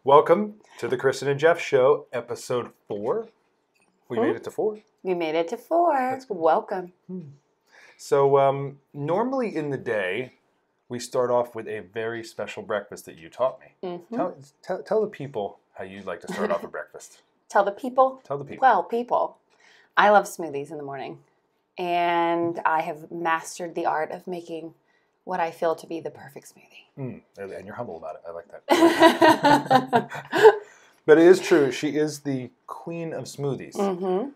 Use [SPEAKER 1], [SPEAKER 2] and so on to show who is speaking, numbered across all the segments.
[SPEAKER 1] Welcome to the Cristen and Jeff Show, episode 4. We made it to 4.
[SPEAKER 2] We made it to 4. Welcome.
[SPEAKER 1] So normally in the day, we start off with a very special breakfast that you taught me. Tell the people how you'd like to start off a breakfast.
[SPEAKER 2] Tell the people?
[SPEAKER 1] Tell the people.
[SPEAKER 2] Well, people, I love smoothies in the morning. And I have mastered the art of making what I feel to be the perfect smoothie.
[SPEAKER 1] And you're humble about it. I like that. But it is true. She is the queen of smoothies. I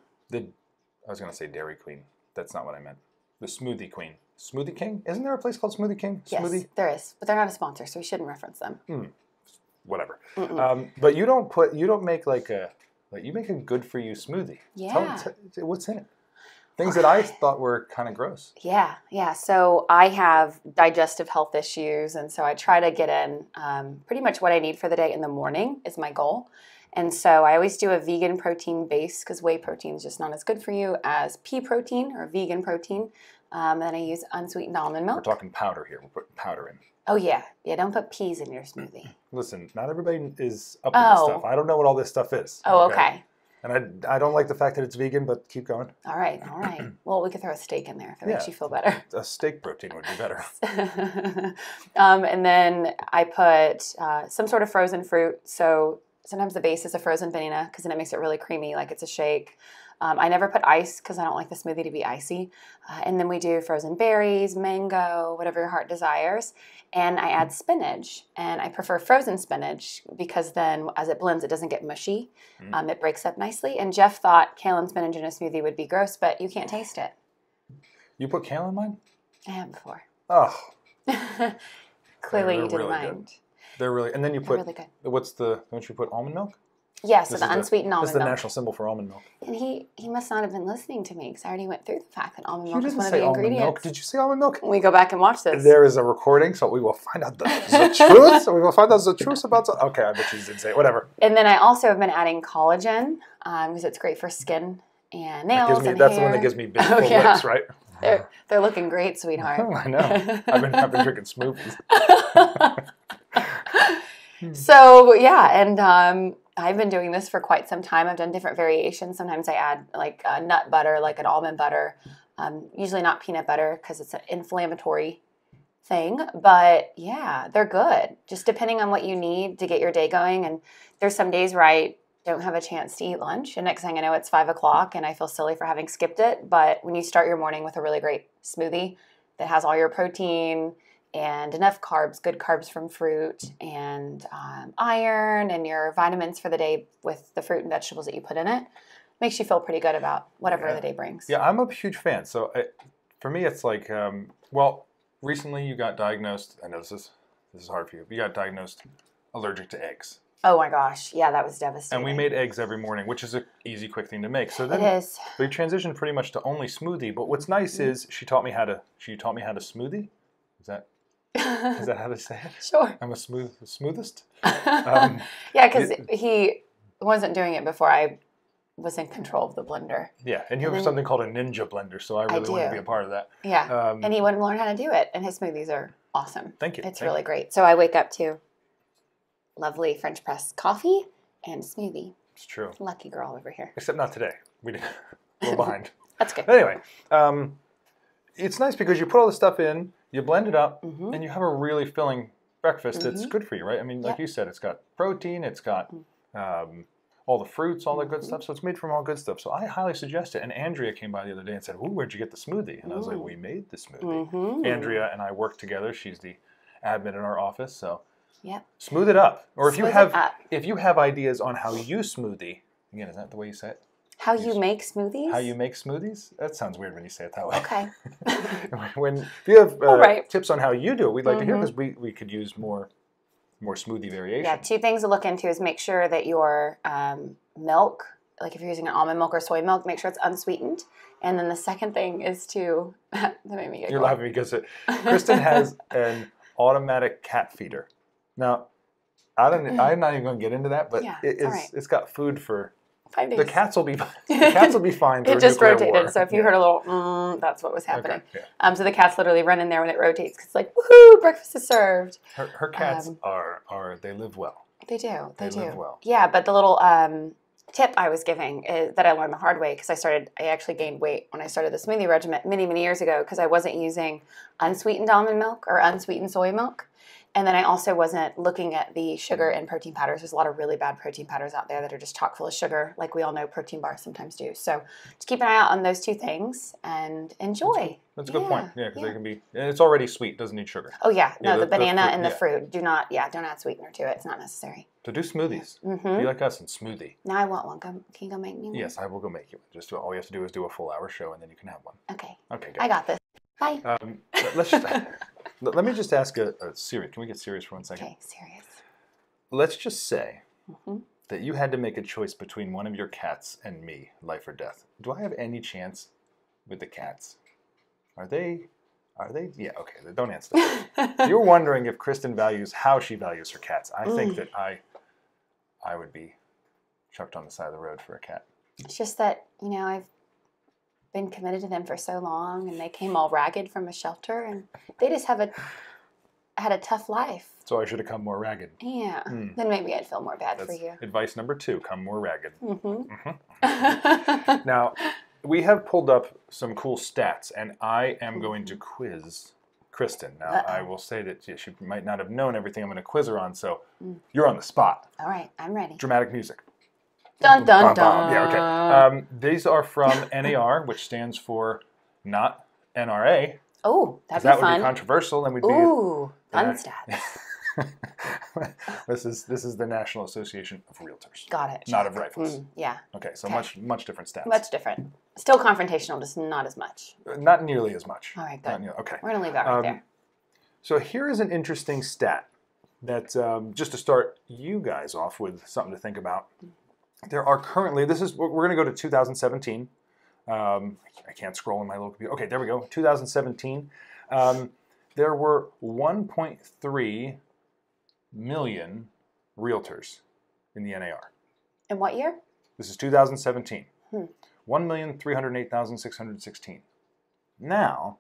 [SPEAKER 1] was going to say Dairy Queen. That's not what I meant. The smoothie queen. Smoothie King? Isn't there a place called Smoothie King?
[SPEAKER 2] Yes,
[SPEAKER 1] Smoothie?
[SPEAKER 2] there is. But they're not a sponsor, so we shouldn't reference them.
[SPEAKER 1] Whatever. But you don't make you make a good for you smoothie.
[SPEAKER 2] Yeah.
[SPEAKER 1] What's in it? Things that I thought were kind of gross.
[SPEAKER 2] Yeah. So I have digestive health issues, and so I try to get in pretty much what I need for the day in the morning is my goal. And so I always do a vegan protein base because whey protein is just not as good for you as pea protein or vegan protein. And then I use unsweetened almond milk.
[SPEAKER 1] We're talking powder here. We're putting powder in.
[SPEAKER 2] Oh, yeah. Yeah, don't put peas in your smoothie.
[SPEAKER 1] Listen, not everybody is up with this stuff. I don't know what all this stuff is.
[SPEAKER 2] Oh, okay.
[SPEAKER 1] And I don't like the fact that it's vegan, but keep going.
[SPEAKER 2] All right. Well, we could throw a steak in there if it makes you feel better.
[SPEAKER 1] A steak protein would be better.
[SPEAKER 2] And then I put some sort of frozen fruit. So sometimes the base is a frozen banana because then it makes it really creamy like it's a shake. I never put ice because I don't like the smoothie to be icy. And then we do frozen berries, mango, whatever your heart desires. And I add spinach. And I prefer frozen spinach because then as it blends, it doesn't get mushy. It breaks up nicely. And Jeff thought kale and spinach in a smoothie would be gross, but you can't taste it.
[SPEAKER 1] You put kale in mine?
[SPEAKER 2] I have before.
[SPEAKER 1] Oh.
[SPEAKER 2] Clearly you didn't
[SPEAKER 1] really
[SPEAKER 2] mind.
[SPEAKER 1] Good. They're really, and then you put,
[SPEAKER 2] really good.
[SPEAKER 1] Don't you put almond milk?
[SPEAKER 2] Yes, so the unsweetened almond milk.
[SPEAKER 1] That's the national symbol for almond milk.
[SPEAKER 2] And he must not have been listening to me because I already went through the fact that almond milk
[SPEAKER 1] You
[SPEAKER 2] is
[SPEAKER 1] didn't
[SPEAKER 2] one of
[SPEAKER 1] say
[SPEAKER 2] the
[SPEAKER 1] almond
[SPEAKER 2] ingredients.
[SPEAKER 1] milk. Did you say almond milk?
[SPEAKER 2] We go back and watch this.
[SPEAKER 1] There is a recording, so we will find out the truth. We will find out the truth about it. Okay, I bet you didn't say it. Whatever.
[SPEAKER 2] And then I also have been adding collagen because it's great for skin and nails and
[SPEAKER 1] that's
[SPEAKER 2] hair.
[SPEAKER 1] the one that gives me big full lips, right?
[SPEAKER 2] They're looking great, sweetheart.
[SPEAKER 1] Oh, I know. I've been drinking smoothies.
[SPEAKER 2] So yeah, and I've been doing this for quite some time. I've done different variations. Sometimes I add like nut butter, like an almond butter. Usually not peanut butter because it's an inflammatory thing. But yeah, they're good. Just depending on what you need to get your day going. And there's some days where I don't have a chance to eat lunch. And next thing I know, it's 5 o'clock and I feel silly for having skipped it. But when you start your morning with a really great smoothie that has all your protein and enough carbs, good carbs from fruit, and iron, and your vitamins for the day with the fruit and vegetables that you put in it, makes you feel pretty good about whatever the day brings.
[SPEAKER 1] Yeah, I'm a huge fan. So for me, it's like, recently you got diagnosed, I know this is hard for you, but you got diagnosed allergic to eggs.
[SPEAKER 2] Oh my gosh, yeah, that was devastating.
[SPEAKER 1] And we made eggs every morning, which is an easy, quick thing to make. So then
[SPEAKER 2] it is.
[SPEAKER 1] We transitioned pretty much to only smoothie. But what's nice is she taught me how to smoothie. Is that how to say it?
[SPEAKER 2] Sure.
[SPEAKER 1] I'm smoothest.
[SPEAKER 2] Yeah, because he wasn't doing it before I was in control of the blender.
[SPEAKER 1] Yeah, and you have something called a ninja blender, so I really want to be a part of that.
[SPEAKER 2] Yeah, and he wouldn't learn how to do it, and his smoothies are awesome.
[SPEAKER 1] Thank you.
[SPEAKER 2] It's really great. So I wake up to lovely French press coffee and smoothie.
[SPEAKER 1] It's true.
[SPEAKER 2] Lucky girl over here.
[SPEAKER 1] Except not today. We're behind.
[SPEAKER 2] That's good.
[SPEAKER 1] But anyway, it's nice because you put all the stuff in, you blend it up, and you have a really filling breakfast that's good for you, right? I mean, like you said, it's got protein, it's got all the fruits, all that good stuff. So it's made from all good stuff. So I highly suggest it. And Andrea came by the other day and said, "Ooh, where'd you get the smoothie?" And I was like, "We made the smoothie." Andrea and I work together. She's the admin in our office, so smooth it up. Or if you have ideas on how you smoothie, again, is that the way you say it?
[SPEAKER 2] How you make smoothies?
[SPEAKER 1] How you make smoothies? That sounds weird when you say it that way.
[SPEAKER 2] Okay.
[SPEAKER 1] If you have tips on how you do it, we'd like to hear because we could use more smoothie variation.
[SPEAKER 2] Yeah, 2 things to look into is make sure that your milk, like if you're using an almond milk or soy milk, make sure it's unsweetened. And then the second thing is to that made me
[SPEAKER 1] You're laughing because Cristen has an automatic cat feeder. Now, I'm not even going to get into that, but it's got food for
[SPEAKER 2] 5 days.
[SPEAKER 1] The cats will be fine.
[SPEAKER 2] It just rotated. So if you heard a little, that's what was happening.
[SPEAKER 1] Okay, yeah.
[SPEAKER 2] So the cats literally run in there when it rotates because it's like, woohoo, breakfast is served.
[SPEAKER 1] Her cats are they live well.
[SPEAKER 2] They do. They do.
[SPEAKER 1] live well.
[SPEAKER 2] Yeah, but the little tip I was giving is that I learned the hard way because I actually gained weight when I started the smoothie regimen many, many years ago because I wasn't using unsweetened almond milk or unsweetened soy milk. And then I also wasn't looking at the sugar and protein powders. There's a lot of really bad protein powders out there that are just chock full of sugar, like we all know protein bars sometimes do. So just keep an eye out on those two things and enjoy.
[SPEAKER 1] That's a good point. Yeah, because they can be, and it's already sweet, doesn't need sugar.
[SPEAKER 2] Oh yeah, no, the banana
[SPEAKER 1] fruit,
[SPEAKER 2] and the fruit. Don't add sweetener to it. It's not necessary.
[SPEAKER 1] So do smoothies. Be like us and smoothie.
[SPEAKER 2] Now I want one. Can you go make me one?
[SPEAKER 1] Yes, I will go make you one. Just all we have to do is do a full hour show, and then you can have one.
[SPEAKER 2] Okay.
[SPEAKER 1] Okay, good.
[SPEAKER 2] I got this. Bye.
[SPEAKER 1] Let me just ask a serious. Can we get serious for 1 second?
[SPEAKER 2] Okay, serious.
[SPEAKER 1] Let's just say that you had to make a choice between one of your cats and me, life or death. Do I have any chance with the cats? Are they? Yeah, okay. Don't answer that. You're wondering if Cristen values how she values her cats. I think that I would be chucked on the side of the road for a cat.
[SPEAKER 2] It's just that, I've been committed to them for so long, and they came all ragged from a shelter, and they just had a tough life.
[SPEAKER 1] So I should have come more ragged.
[SPEAKER 2] Yeah. Then maybe I'd feel more bad for you.
[SPEAKER 1] Advice number 2, come more ragged. Now, we have pulled up some cool stats, and I am going to quiz Cristen. Now, I will say that she might not have known everything I'm going to quiz her on, so you're on the spot.
[SPEAKER 2] All right, I'm ready.
[SPEAKER 1] Dramatic music.
[SPEAKER 2] Dun, dun, dun.
[SPEAKER 1] Yeah, okay. These are from NAR, which stands for not NRA.
[SPEAKER 2] Oh, that'd be
[SPEAKER 1] fun. That would
[SPEAKER 2] fun.
[SPEAKER 1] be controversial, and we'd be...
[SPEAKER 2] Ooh, fun stats.
[SPEAKER 1] This is the National Association of Realtors.
[SPEAKER 2] Got it.
[SPEAKER 1] Not of rifles.
[SPEAKER 2] Yeah.
[SPEAKER 1] Okay, so much different stats.
[SPEAKER 2] Much different. Still confrontational, just not as much.
[SPEAKER 1] Not nearly as much.
[SPEAKER 2] All right, good.
[SPEAKER 1] Okay.
[SPEAKER 2] We're going to leave that right there.
[SPEAKER 1] So here is an interesting stat that, just to start you guys off with something to think about. There are currently, we're going to go to 2017. I can't scroll in my little computer. Okay, there we go. 2017. There were 1.3 million realtors in the NAR.
[SPEAKER 2] In what year?
[SPEAKER 1] This is 2017. 1,308,616. Now,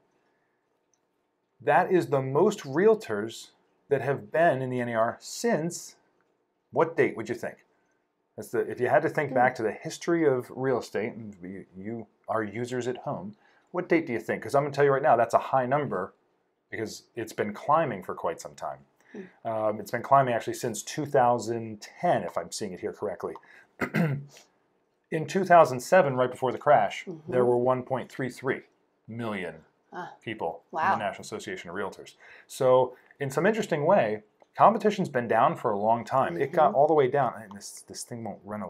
[SPEAKER 1] that is the most realtors that have been in the NAR since, what date would you think? If you had to think back to the history of real estate, and you are users at home, what date do you think? Because I'm going to tell you right now, that's a high number because it's been climbing for quite some time. It's been climbing actually since 2010, if I'm seeing it here correctly. In 2007, right before the crash, there were 1.33 million people in the National Association of Realtors. So in some interesting way, competition's been down for a long time. It got all the way down. And this thing won't run.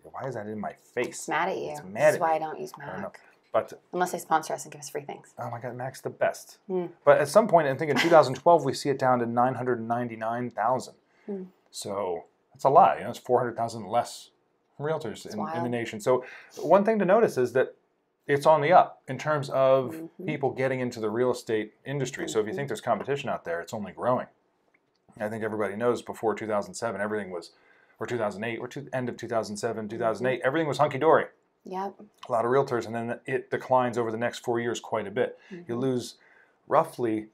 [SPEAKER 1] Why is that in my face?
[SPEAKER 2] It's mad at you.
[SPEAKER 1] It's mad
[SPEAKER 2] That's why I don't use Mac.
[SPEAKER 1] But
[SPEAKER 2] unless they sponsor us and give us free things.
[SPEAKER 1] Oh my God, Mac's the best. But at some point, I think in 2012, we see it down to 999,000. So that's a lot. It's 400,000 less realtors in the nation. So one thing to notice is that it's on the up in terms of people getting into the real estate industry. So if you think there's competition out there, it's only growing. I think everybody knows before 2007, everything was, or 2008, or end of 2007, 2008, everything was hunky-dory.
[SPEAKER 2] Yep.
[SPEAKER 1] A lot of realtors, and then it declines over the next 4 years quite a bit. You lose roughly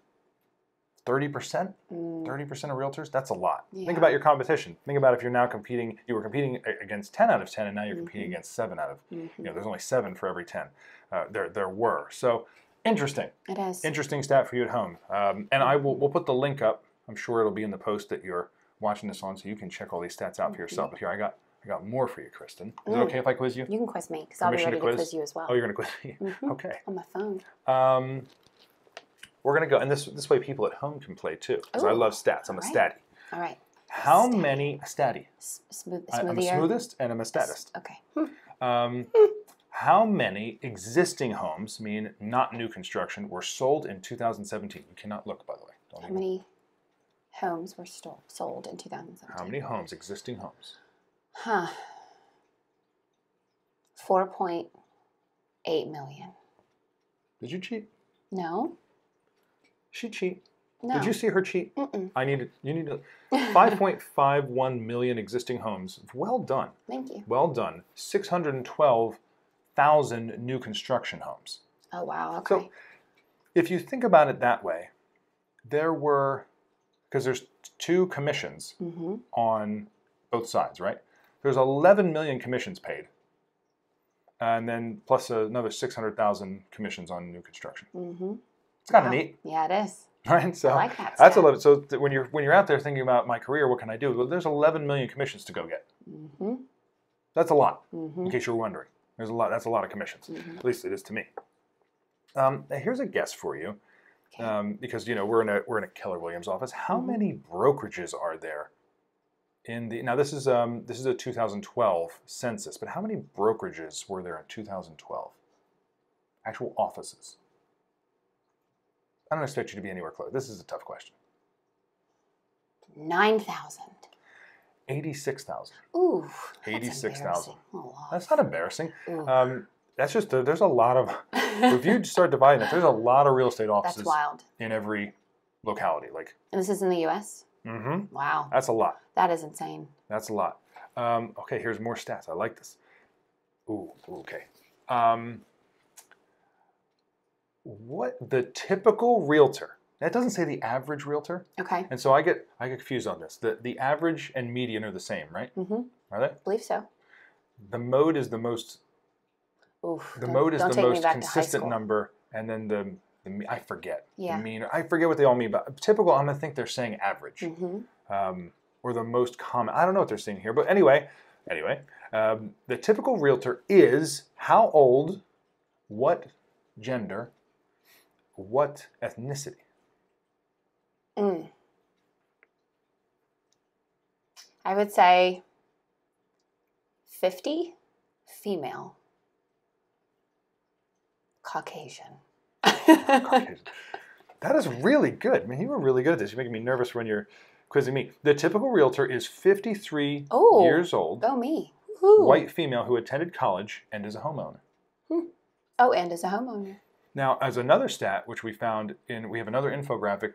[SPEAKER 1] 30%, 30% of realtors. That's a lot. Yeah. Think about your competition. Think about if you're now competing, you were competing against 10 out of 10, and now you're competing against 7 out of, there's only 7 for every 10. There were. So interesting. It is. Interesting stat for you at home. And we'll put the link up. I'm sure it'll be in the post that you're watching this on, so you can check all these stats out for yourself. But here, I got more for you, Cristen. Is it okay if I quiz you?
[SPEAKER 2] You can quiz me, because I'll be ready to quiz you as well.
[SPEAKER 1] Oh, you're going to quiz me? Okay.
[SPEAKER 2] On my phone.
[SPEAKER 1] We're going to go, and this way people at home can play too, because I love stats. I'm a statty.
[SPEAKER 2] All right.
[SPEAKER 1] How many, a statty.
[SPEAKER 2] Smoothier.
[SPEAKER 1] I'm a smoothist and I'm a statist.
[SPEAKER 2] Okay.
[SPEAKER 1] How many existing homes, mean not new construction, were sold in 2017? You cannot look, by the way.
[SPEAKER 2] How many homes were sold in 2017?
[SPEAKER 1] How many homes, existing homes?
[SPEAKER 2] 4.8 million.
[SPEAKER 1] Did you cheat?
[SPEAKER 2] No.
[SPEAKER 1] She cheat.
[SPEAKER 2] No.
[SPEAKER 1] Did you see her cheat? You need to. 5.51 million existing homes. Well done.
[SPEAKER 2] Thank you.
[SPEAKER 1] Well done. 612,000 new construction homes.
[SPEAKER 2] Oh, wow. Okay.
[SPEAKER 1] So if you think about it that way, there were, because there's two commissions on both sides, right? There's 11 million commissions paid, and then plus another 600,000 commissions on new construction. It's kind of neat.
[SPEAKER 2] Yeah, it is.
[SPEAKER 1] Right, so
[SPEAKER 2] I like that
[SPEAKER 1] that's
[SPEAKER 2] stat.
[SPEAKER 1] 11. So when you're out there thinking about my career, what can I do? Well, there's 11 million commissions to go get. That's a lot. In case you're wondering, there's a lot. That's a lot of commissions. At least it is to me. Here's a guess for you, because we're in a Keller Williams office. How many brokerages are there in the? Now this is a 2012 census, but how many brokerages were there in 2012? Actual offices. I don't expect you to be anywhere close. This is a tough question.
[SPEAKER 2] 9,000.
[SPEAKER 1] 86,000.
[SPEAKER 2] Ooh.
[SPEAKER 1] 86,000.
[SPEAKER 2] Oh,
[SPEAKER 1] That's not embarrassing. That's just there's a lot of. If you start dividing it, there's a lot of real estate offices.
[SPEAKER 2] That's wild.
[SPEAKER 1] In every locality,
[SPEAKER 2] And this is in the U.S. Wow.
[SPEAKER 1] That's a lot.
[SPEAKER 2] That is insane.
[SPEAKER 1] That's a lot. Okay, here's more stats. I like this. Ooh, okay. What the typical realtor? That doesn't say the average realtor.
[SPEAKER 2] Okay.
[SPEAKER 1] And so I get confused on this. The average and median are the same, right? Are they?
[SPEAKER 2] I believe so.
[SPEAKER 1] The mode is the most.
[SPEAKER 2] Oof.
[SPEAKER 1] The mode is the most consistent number, and then the I forget.
[SPEAKER 2] Yeah.
[SPEAKER 1] The mean. I forget what they all mean. But typical, I'm gonna think they're saying average, or the most common. I don't know what they're saying here, but anyway, the typical realtor is how old, what gender, what ethnicity.
[SPEAKER 2] I would say 50, female, Caucasian.
[SPEAKER 1] Caucasian. That is really good. I mean, you were really good at this. You're making me nervous when you're quizzing me. The typical realtor is 53 years old.
[SPEAKER 2] Go me.
[SPEAKER 1] White female who attended college and is a homeowner.
[SPEAKER 2] Oh, and is a homeowner.
[SPEAKER 1] Now, as another stat, which we found we have another infographic,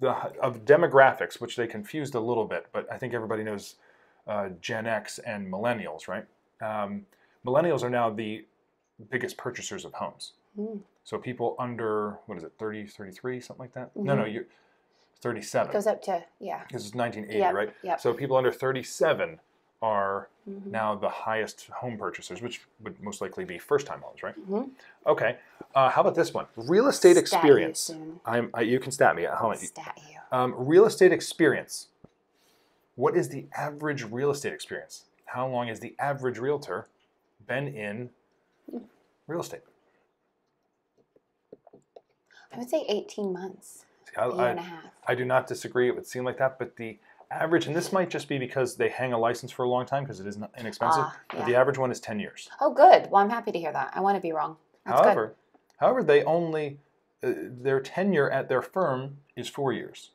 [SPEAKER 1] of demographics, which they confused a little bit, but I think everybody knows Gen X and millennials, right? Millennials are now the biggest purchasers of homes. So people under, 30, 33, something like that? No, you're 37.
[SPEAKER 2] It goes up to,
[SPEAKER 1] This is 1980, right?
[SPEAKER 2] Yep.
[SPEAKER 1] So people under 37 are now the highest home purchasers, which would most likely be first-time homes, right? Okay. How about this one? Real estate experience. You can stat me. I'll
[SPEAKER 2] stat you.
[SPEAKER 1] Real estate experience. What is the average real estate experience? How long has the average realtor been in real estate?
[SPEAKER 2] I would say 18 months. A year and a half.
[SPEAKER 1] I do not disagree. It would seem like that, but the average, and this might just be because they hang a license for a long time because it is inexpensive, but the average one is 10 years.
[SPEAKER 2] Oh, good. Well, I'm happy to hear that. I want to be wrong. That's
[SPEAKER 1] However, they only, their tenure at their firm is 4 years.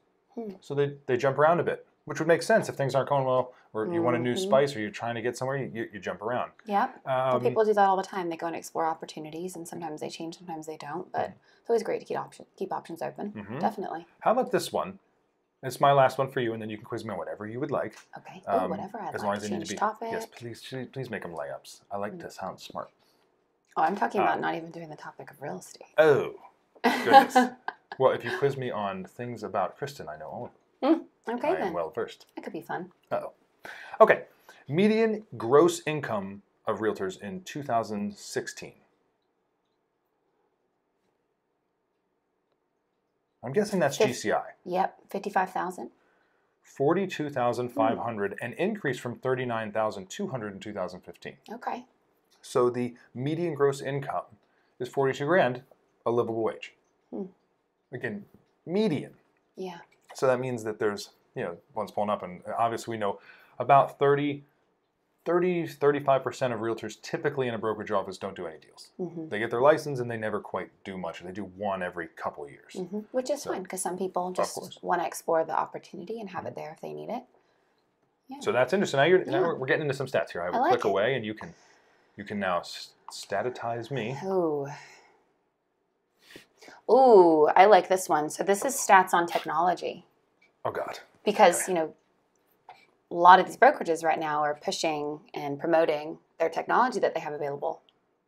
[SPEAKER 1] So they jump around a bit, which would make sense if things aren't going well, or you want a new spice, or you're trying to get somewhere, you jump around.
[SPEAKER 2] Yep. Well, people do that all the time. They go and explore opportunities, and sometimes they change, sometimes they don't, but it's always great to keep options open. Definitely.
[SPEAKER 1] How about this one? It's my last one for you, and then you can quiz me on whatever you would like.
[SPEAKER 2] Okay. Whatever I'd
[SPEAKER 1] as
[SPEAKER 2] like.
[SPEAKER 1] long as they need to be.
[SPEAKER 2] Topic.
[SPEAKER 1] Yes, please make them layups. I like to sound smart.
[SPEAKER 2] Oh, I'm talking about not even doing the topic of real estate.
[SPEAKER 1] Oh, goodness. Well, if you quiz me on things about Cristen, I know all of them.
[SPEAKER 2] Okay,
[SPEAKER 1] I am well versed.
[SPEAKER 2] That could be fun.
[SPEAKER 1] Okay. Median gross income of realtors in 2016. I'm guessing that's GCI.
[SPEAKER 2] Yep, 55,000.
[SPEAKER 1] 42,500, an increase from 39,200 in 2015.
[SPEAKER 2] Okay.
[SPEAKER 1] So the median gross income is 42 grand, a livable wage. Again, median.
[SPEAKER 2] Yeah.
[SPEAKER 1] So that means that there's, one's pulling up, and obviously we know about 35% of realtors typically in a brokerage office don't do any deals. They get their license and they never quite do much. They do one every couple of years.
[SPEAKER 2] Which is fine, because some people just want to explore the opportunity and have it there if they need it. Yeah.
[SPEAKER 1] So that's interesting. Now we're getting into some stats here. I will click away, and you can now statitize me.
[SPEAKER 2] Ooh, I like this one. So this is stats on technology.
[SPEAKER 1] Oh, God.
[SPEAKER 2] Because, a lot of these brokerages right now are pushing and promoting their technology that they have available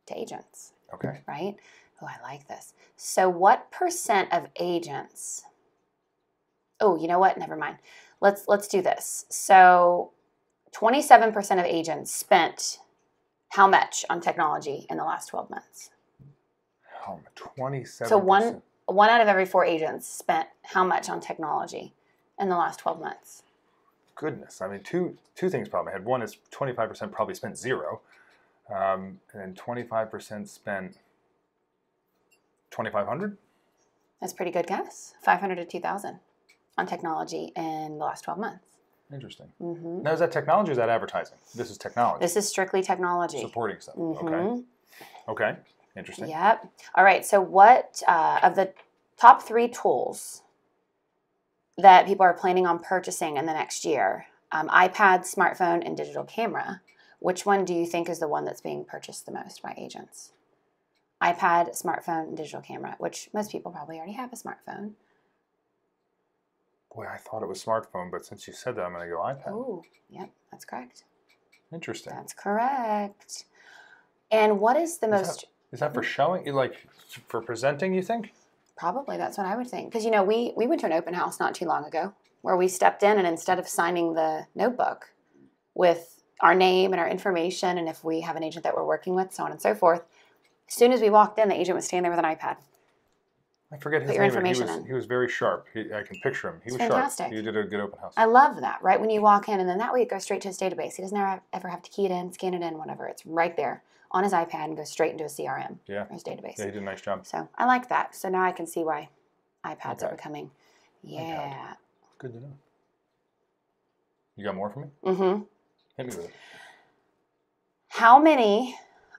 [SPEAKER 2] to agents.
[SPEAKER 1] Okay.
[SPEAKER 2] Right? Oh, I like this. So what % of agents Oh, you know what? Never mind. Let's do this. So 27% of agents spent how much on technology in the last 12 months?
[SPEAKER 1] 27%.
[SPEAKER 2] So one out of every 4 agents spent how much on technology in the last 12 months?
[SPEAKER 1] Goodness. I mean, two things probably. I had one is 25% probably spent zero. And then 25% spent 2,500?
[SPEAKER 2] That's a pretty good guess. 500 to 2,000 on technology in the last 12 months.
[SPEAKER 1] Interesting.
[SPEAKER 2] Mm-hmm.
[SPEAKER 1] Now, is that technology or is that advertising? This is technology.
[SPEAKER 2] This is strictly technology.
[SPEAKER 1] Supporting stuff.
[SPEAKER 2] Mm-hmm.
[SPEAKER 1] Okay. Okay. Interesting.
[SPEAKER 2] Yep. All right. So what of the top 3 tools that people are planning on purchasing in the next year, iPad, smartphone, and digital camera, which one do you think is the one that's being purchased the most by agents? iPad, smartphone, and digital camera, which most people probably already have a smartphone.
[SPEAKER 1] Boy, I thought it was smartphone, but since you said that, I'm going to go iPad.
[SPEAKER 2] Oh, yep, that's correct.
[SPEAKER 1] Interesting.
[SPEAKER 2] That's correct. And what is the most...
[SPEAKER 1] Is that for showing, like for presenting, you think?
[SPEAKER 2] Probably, that's what I would think. Because, you know, we went to an open house not too long ago where we stepped in and instead of signing the notebook with our name and our information and if we have an agent that we're working with, so on and so forth, as soon as we walked in, the agent was standing there with an iPad.
[SPEAKER 1] I forget his
[SPEAKER 2] Put your
[SPEAKER 1] name,
[SPEAKER 2] information
[SPEAKER 1] but
[SPEAKER 2] in.
[SPEAKER 1] he was very sharp. I can picture him. He was
[SPEAKER 2] fantastic.
[SPEAKER 1] Sharp. He did a good open house.
[SPEAKER 2] I love that, right? When you walk in, and then that way it goes straight to his database. He doesn't ever have to key it in, scan it in, whatever. It's right there on his iPad and goes straight into his CRM,
[SPEAKER 1] yeah.
[SPEAKER 2] or his database.
[SPEAKER 1] Yeah, he did a nice job.
[SPEAKER 2] So I like that. So now I can see why iPads are becoming. Yeah.
[SPEAKER 1] iPad. Good to know. You got more for me?
[SPEAKER 2] Mm-hmm.
[SPEAKER 1] Hit me with it.
[SPEAKER 2] How many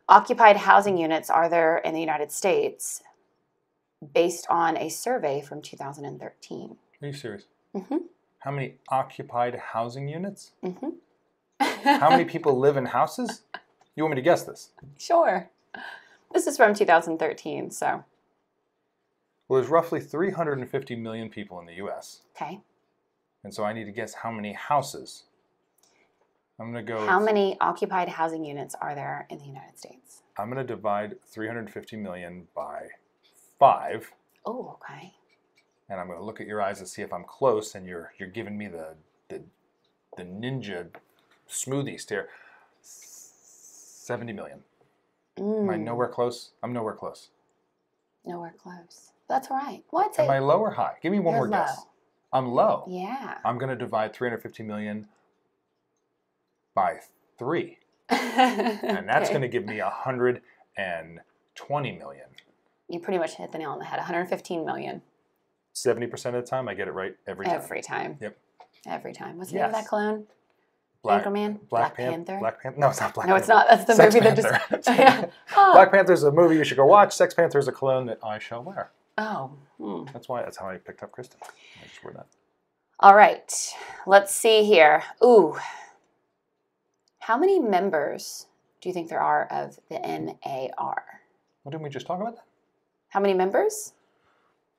[SPEAKER 2] occupied housing units are there in the United States based on a survey from 2013?
[SPEAKER 1] Are you serious?
[SPEAKER 2] Mm-hmm.
[SPEAKER 1] How many occupied housing units?
[SPEAKER 2] Mm-hmm.
[SPEAKER 1] How many people live in houses? You want me to guess this?
[SPEAKER 2] Sure. This is from 2013, so.
[SPEAKER 1] Well, there's roughly 350 million people in the U.S.
[SPEAKER 2] Okay.
[SPEAKER 1] And so I need to guess how many houses. I'm going to go...
[SPEAKER 2] How many occupied housing units are there in the United States?
[SPEAKER 1] I'm going to divide 350 million by 5.
[SPEAKER 2] Oh, okay.
[SPEAKER 1] And I'm going to look at your eyes and see if I'm close, and you're giving me the ninja smoothie stare. 70 million. Am I nowhere close? I'm nowhere close.
[SPEAKER 2] Nowhere close. That's all right. Well, I'd say...
[SPEAKER 1] Am I low or high? Give me one more guess. I'm low.
[SPEAKER 2] Yeah.
[SPEAKER 1] I'm going to divide 350 million by 3. And that's going to give me 120 million.
[SPEAKER 2] You pretty much hit the nail on the head. 115 million.
[SPEAKER 1] 70% of the time, I get it right every time.
[SPEAKER 2] Every time.
[SPEAKER 1] Yep.
[SPEAKER 2] Every time. What's the name of that clone?
[SPEAKER 1] Black
[SPEAKER 2] Panther?
[SPEAKER 1] Black Panther? No, it's not Black Panther.
[SPEAKER 2] No, it's not. That's the
[SPEAKER 1] Sex
[SPEAKER 2] movie
[SPEAKER 1] Panther.
[SPEAKER 2] that just... Yeah. Oh.
[SPEAKER 1] Black Panther is a movie you should go watch. Sex Panther is a clone that I shall wear.
[SPEAKER 2] Oh.
[SPEAKER 1] That's how I picked up Cristen. I just wore that.
[SPEAKER 2] All right. Let's see here. Ooh. How many members do you think there are of the NAR?
[SPEAKER 1] Well, didn't we just talk about that?
[SPEAKER 2] How many members?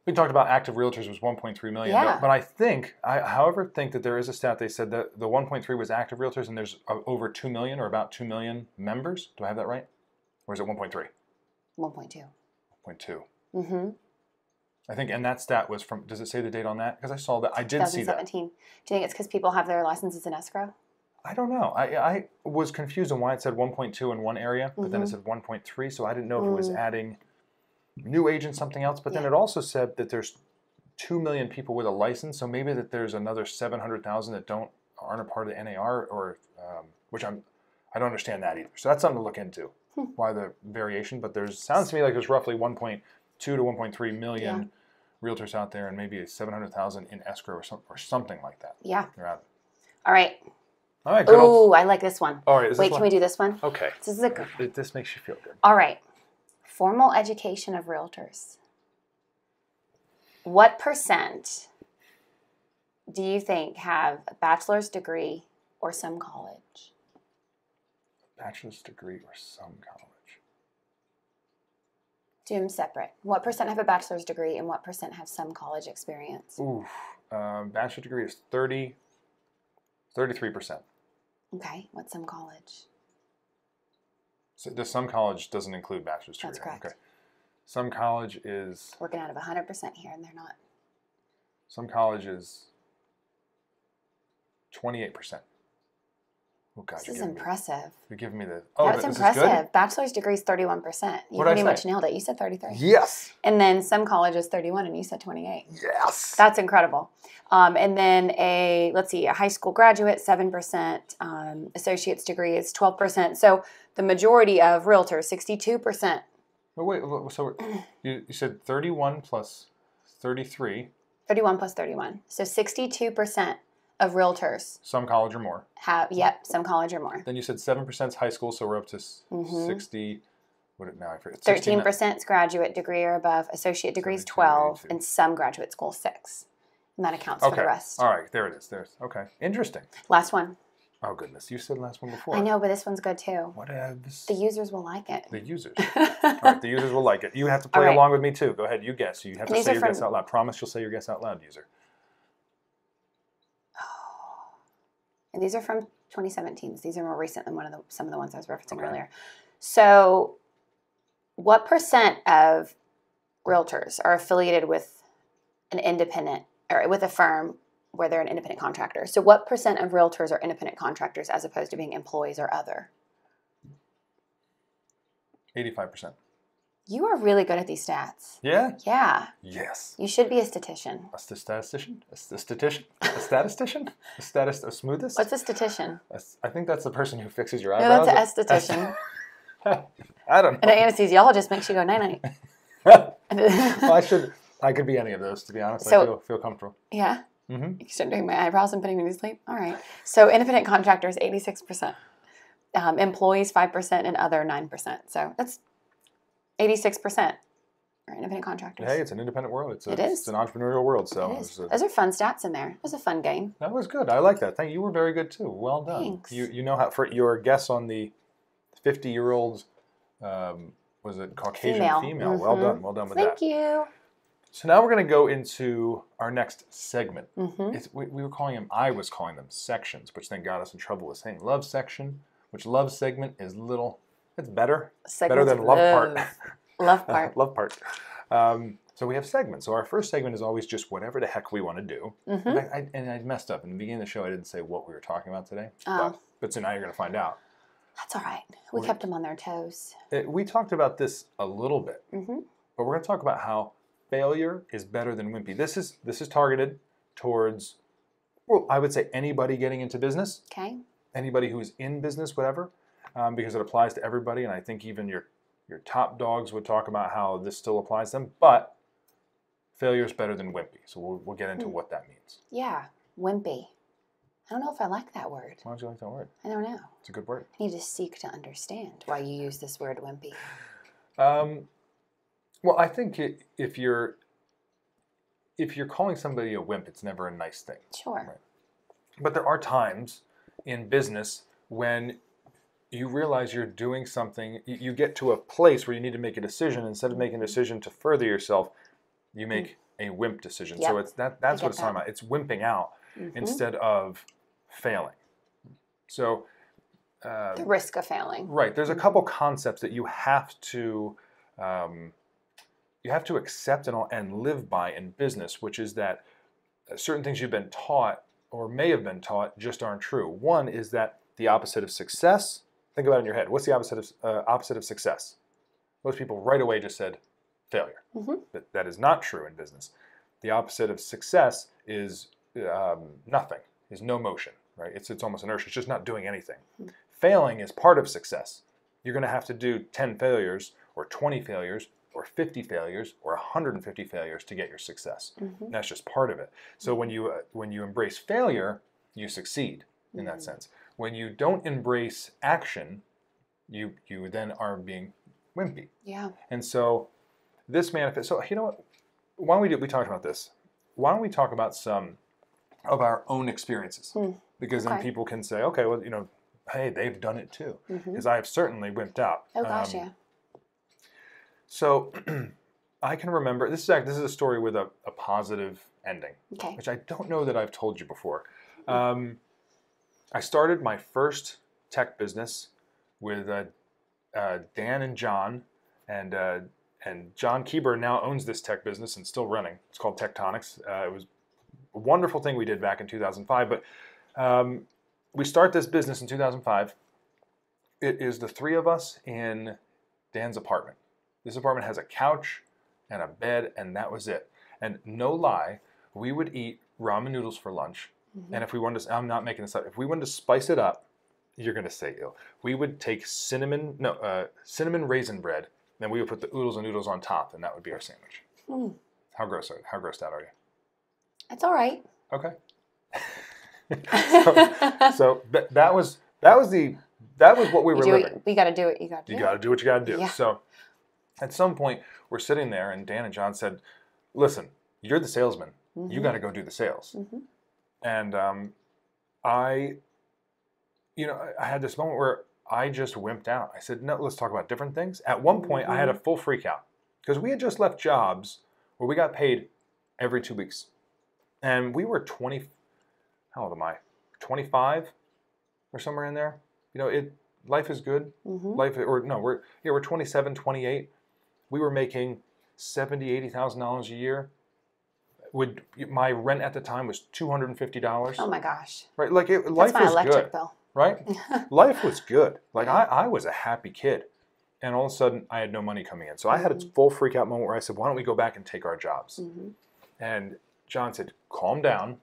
[SPEAKER 1] We talked about active realtors was 1.3 million.
[SPEAKER 2] Yeah.
[SPEAKER 1] But I think that there is a stat. They said that the 1.3 was active realtors and there's over 2 million or about 2 million members. Do I have that right? Or is it 1.3?
[SPEAKER 2] 1.2.
[SPEAKER 1] 1.2.
[SPEAKER 2] Mm-hmm.
[SPEAKER 1] I think, and that stat was from, does it say the date on that? Because I saw that. I did see that.
[SPEAKER 2] 2017. Do you think it's because people have their licenses in escrow?
[SPEAKER 1] I don't know. I was confused on why it said 1.2 in one area, but then it said 1.3, so I didn't know if it was adding new agents, something else. But then it also said that there's 2 million people with a license, so maybe that there's another 700,000 that aren't a part of the NAR, or which I don't understand that either. So that's something to look into. Why the variation? But sounds to me like there's roughly 1.2 to 1.3 million realtors out there, and maybe 700,000 in escrow or something like that.
[SPEAKER 2] Yeah.
[SPEAKER 1] All
[SPEAKER 2] right.
[SPEAKER 1] All right.
[SPEAKER 2] Ooh, I like this one.
[SPEAKER 1] All right.
[SPEAKER 2] Wait, can we do this one?
[SPEAKER 1] Okay.
[SPEAKER 2] This is a good one.
[SPEAKER 1] This makes you feel good.
[SPEAKER 2] All right. Formal education of realtors. What % do you think have a bachelor's degree or some college?
[SPEAKER 1] Bachelor's degree or some college.
[SPEAKER 2] Do them separate. What % have a bachelor's degree and what % have some college experience?
[SPEAKER 1] Ooh. Bachelor's degree is 33%.
[SPEAKER 2] Okay. What's some college?
[SPEAKER 1] So some college doesn't include bachelor's degree.
[SPEAKER 2] That's correct.
[SPEAKER 1] Okay. Some college is...
[SPEAKER 2] Working out of 100% here, and they're not.
[SPEAKER 1] Some college is 28%. Oh, God,
[SPEAKER 2] This is impressive.
[SPEAKER 1] You're giving me the...
[SPEAKER 2] Oh, that's impressive. Bachelor's degree is 31%. You pretty much nailed it. You said 33.
[SPEAKER 1] Yes.
[SPEAKER 2] And then some colleges 31, and you said 28.
[SPEAKER 1] Yes.
[SPEAKER 2] That's incredible. And then a high school graduate, 7%. Associate's degree is 12%. So the majority of realtors, 62%.
[SPEAKER 1] Oh, wait, so you said 31 plus 33.
[SPEAKER 2] 31 plus 31. So 62% of realtors.
[SPEAKER 1] Some college or more.
[SPEAKER 2] Some college or more.
[SPEAKER 1] Then you said 7% is high school, so we're up to 60. I forget.
[SPEAKER 2] 13% is graduate degree or above. Associate degree is 12, and some graduate school 6. And that accounts for the rest.
[SPEAKER 1] All right, there it is. Okay, interesting.
[SPEAKER 2] Last one.
[SPEAKER 1] Oh, goodness. You said last one before.
[SPEAKER 2] I know, but this one's good too.
[SPEAKER 1] What is...
[SPEAKER 2] The users will like it.
[SPEAKER 1] The users. All right, the users will like it. You have to play along with me too. Go ahead, you guess. You have to say your guess out loud. Promise you'll say your guess out loud, user.
[SPEAKER 2] And these are from 2017. These are more recent than some of the ones I was referencing earlier. So what percent of realtors are affiliated with an independent or with a firm where they're an independent contractor? So what percent of realtors are independent contractors as opposed to being employees or other?
[SPEAKER 1] 85%.
[SPEAKER 2] You are really good at these stats.
[SPEAKER 1] Yeah?
[SPEAKER 2] Yeah.
[SPEAKER 1] Yes.
[SPEAKER 2] You should be a statistician.
[SPEAKER 1] A statistician? A statistician? A statistician? A smoothist?
[SPEAKER 2] What's a statistician?
[SPEAKER 1] I think that's the person who fixes your eyebrows.
[SPEAKER 2] No, that's a esthetician.
[SPEAKER 1] I don't know.
[SPEAKER 2] And an anesthesiologist makes you go night-night.
[SPEAKER 1] Well, I could be any of those, to be honest. So, I feel comfortable.
[SPEAKER 2] Yeah?
[SPEAKER 1] Mm-hmm.
[SPEAKER 2] You start doing my eyebrows and putting me to sleep? All right. So independent contractors, 86%. Employees, 5%, and other, 9%. So that's 86% are independent contractors.
[SPEAKER 1] Hey, it's an independent world. It is. It's an entrepreneurial world. So
[SPEAKER 2] those are fun stats in there. It was a fun game.
[SPEAKER 1] That was good. I like that. Thank you. You were very good too. Well done.
[SPEAKER 2] Thanks.
[SPEAKER 1] You know how for your guess on the 50-year-old was it Caucasian female?
[SPEAKER 2] Mm-hmm.
[SPEAKER 1] Well done. Well done with that.
[SPEAKER 2] Thank you.
[SPEAKER 1] So now we're going to go into our next segment.
[SPEAKER 2] Mm-hmm.
[SPEAKER 1] I was calling them sections, which then got us in trouble with saying love section, which love segment is it's better. Better than love part.
[SPEAKER 2] Love part.
[SPEAKER 1] Love part. So we have segments. So our first segment is always just whatever the heck we want to do. Mm-hmm. And I messed up. In the beginning of the show, I didn't say what we were talking about today.
[SPEAKER 2] Oh.
[SPEAKER 1] But so now you're going to find out.
[SPEAKER 2] That's all right. We kept them on their toes.
[SPEAKER 1] We talked about this a little bit.
[SPEAKER 2] Mm-hmm.
[SPEAKER 1] But we're going to talk about how failure is better than wimpy. This is targeted towards, well, I would say anybody getting into business.
[SPEAKER 2] Okay.
[SPEAKER 1] Anybody who's in business, whatever, because it applies to everybody. And I think even your top dogs would talk about how this still applies to them. But failure is better than wimpy. So we'll get into what that means.
[SPEAKER 2] Yeah, wimpy. I don't know if I like that word.
[SPEAKER 1] Why don't you like that word?
[SPEAKER 2] I don't know.
[SPEAKER 1] It's a good word.
[SPEAKER 2] I need to seek to understand why you use this word wimpy.
[SPEAKER 1] Well, I think if you're calling somebody a wimp, it's never a nice thing.
[SPEAKER 2] Sure.
[SPEAKER 1] Right? But there are times in business when you realize you're doing something, you get to a place where you need to make a decision. Instead of making a decision to further yourself, you make a wimp decision.
[SPEAKER 2] Yep.
[SPEAKER 1] So that's what it's talking about. It's wimping out instead of failing. So
[SPEAKER 2] the risk of failing.
[SPEAKER 1] Right. There's a couple concepts that you have to accept and live by in business, which is that certain things you've been taught or may have been taught just aren't true. One is that the opposite of success, think about it in your head. What's the opposite of success? Most people right away just said failure. Mm-hmm. That is not true in business. The opposite of success is nothing, is no motion, right? It's almost inertia. It's just not doing anything. Mm-hmm. Failing is part of success. You're going to have to do 10 failures or 20 failures or 50 failures or 150 failures to get your success. Mm-hmm. And that's just part of it. So when you embrace failure, you succeed in that sense. When you don't embrace action, you then are being wimpy.
[SPEAKER 2] Yeah.
[SPEAKER 1] And so this manifests. So you know what? Why don't we talked about this? Why don't we talk about some of our own experiences? Because then people can say, okay, well, hey, they've done it too. Because I have certainly wimped out.
[SPEAKER 2] Oh gosh, yeah.
[SPEAKER 1] So I can remember, this is a story with a positive ending, which I don't know that I've told you before. I started my first tech business with Dan and John, and John Keeber now owns this tech business and still running. It's called Tectonics. It was a wonderful thing we did back in 2005, but We start this business in 2005. It is the three of us in Dan's apartment. This apartment has a couch and a bed, and that was it. And no lie, we would eat ramen noodles for lunch. And if we wanted to, I'm not making this up, if we wanted to spice it up, you're going to say ill. We would take cinnamon raisin bread, then we would put the oodles and noodles on top, and that would be our sandwich. How grossed out are you?
[SPEAKER 2] It's all right.
[SPEAKER 1] Okay. so that was what we were living.
[SPEAKER 2] We got to do it. You got to do.
[SPEAKER 1] You got to do what you got to do.
[SPEAKER 2] Yeah.
[SPEAKER 1] So at some point we're sitting there, and Dan and John said, "Listen, you're the salesman. You got to go do the sales." And I had this moment where I just wimped out. I said, "No, let's talk about different things." At one point, I had a full freak out because we had just left jobs where we got paid every 2 weeks, and we were 20. How old am I? 25 or somewhere in there. Life is good. We're 27, 28. We were making $70,000, $80,000 a year. My rent at the time was $250.
[SPEAKER 2] Oh my gosh!
[SPEAKER 1] Right, life
[SPEAKER 2] That's
[SPEAKER 1] was
[SPEAKER 2] my electric
[SPEAKER 1] good.
[SPEAKER 2] bill.
[SPEAKER 1] Right, life was good. I was a happy kid, and all of a sudden I had no money coming in. So I had a full freak out moment where I said, "Why don't we go back and take our jobs?" And John said, "Calm down,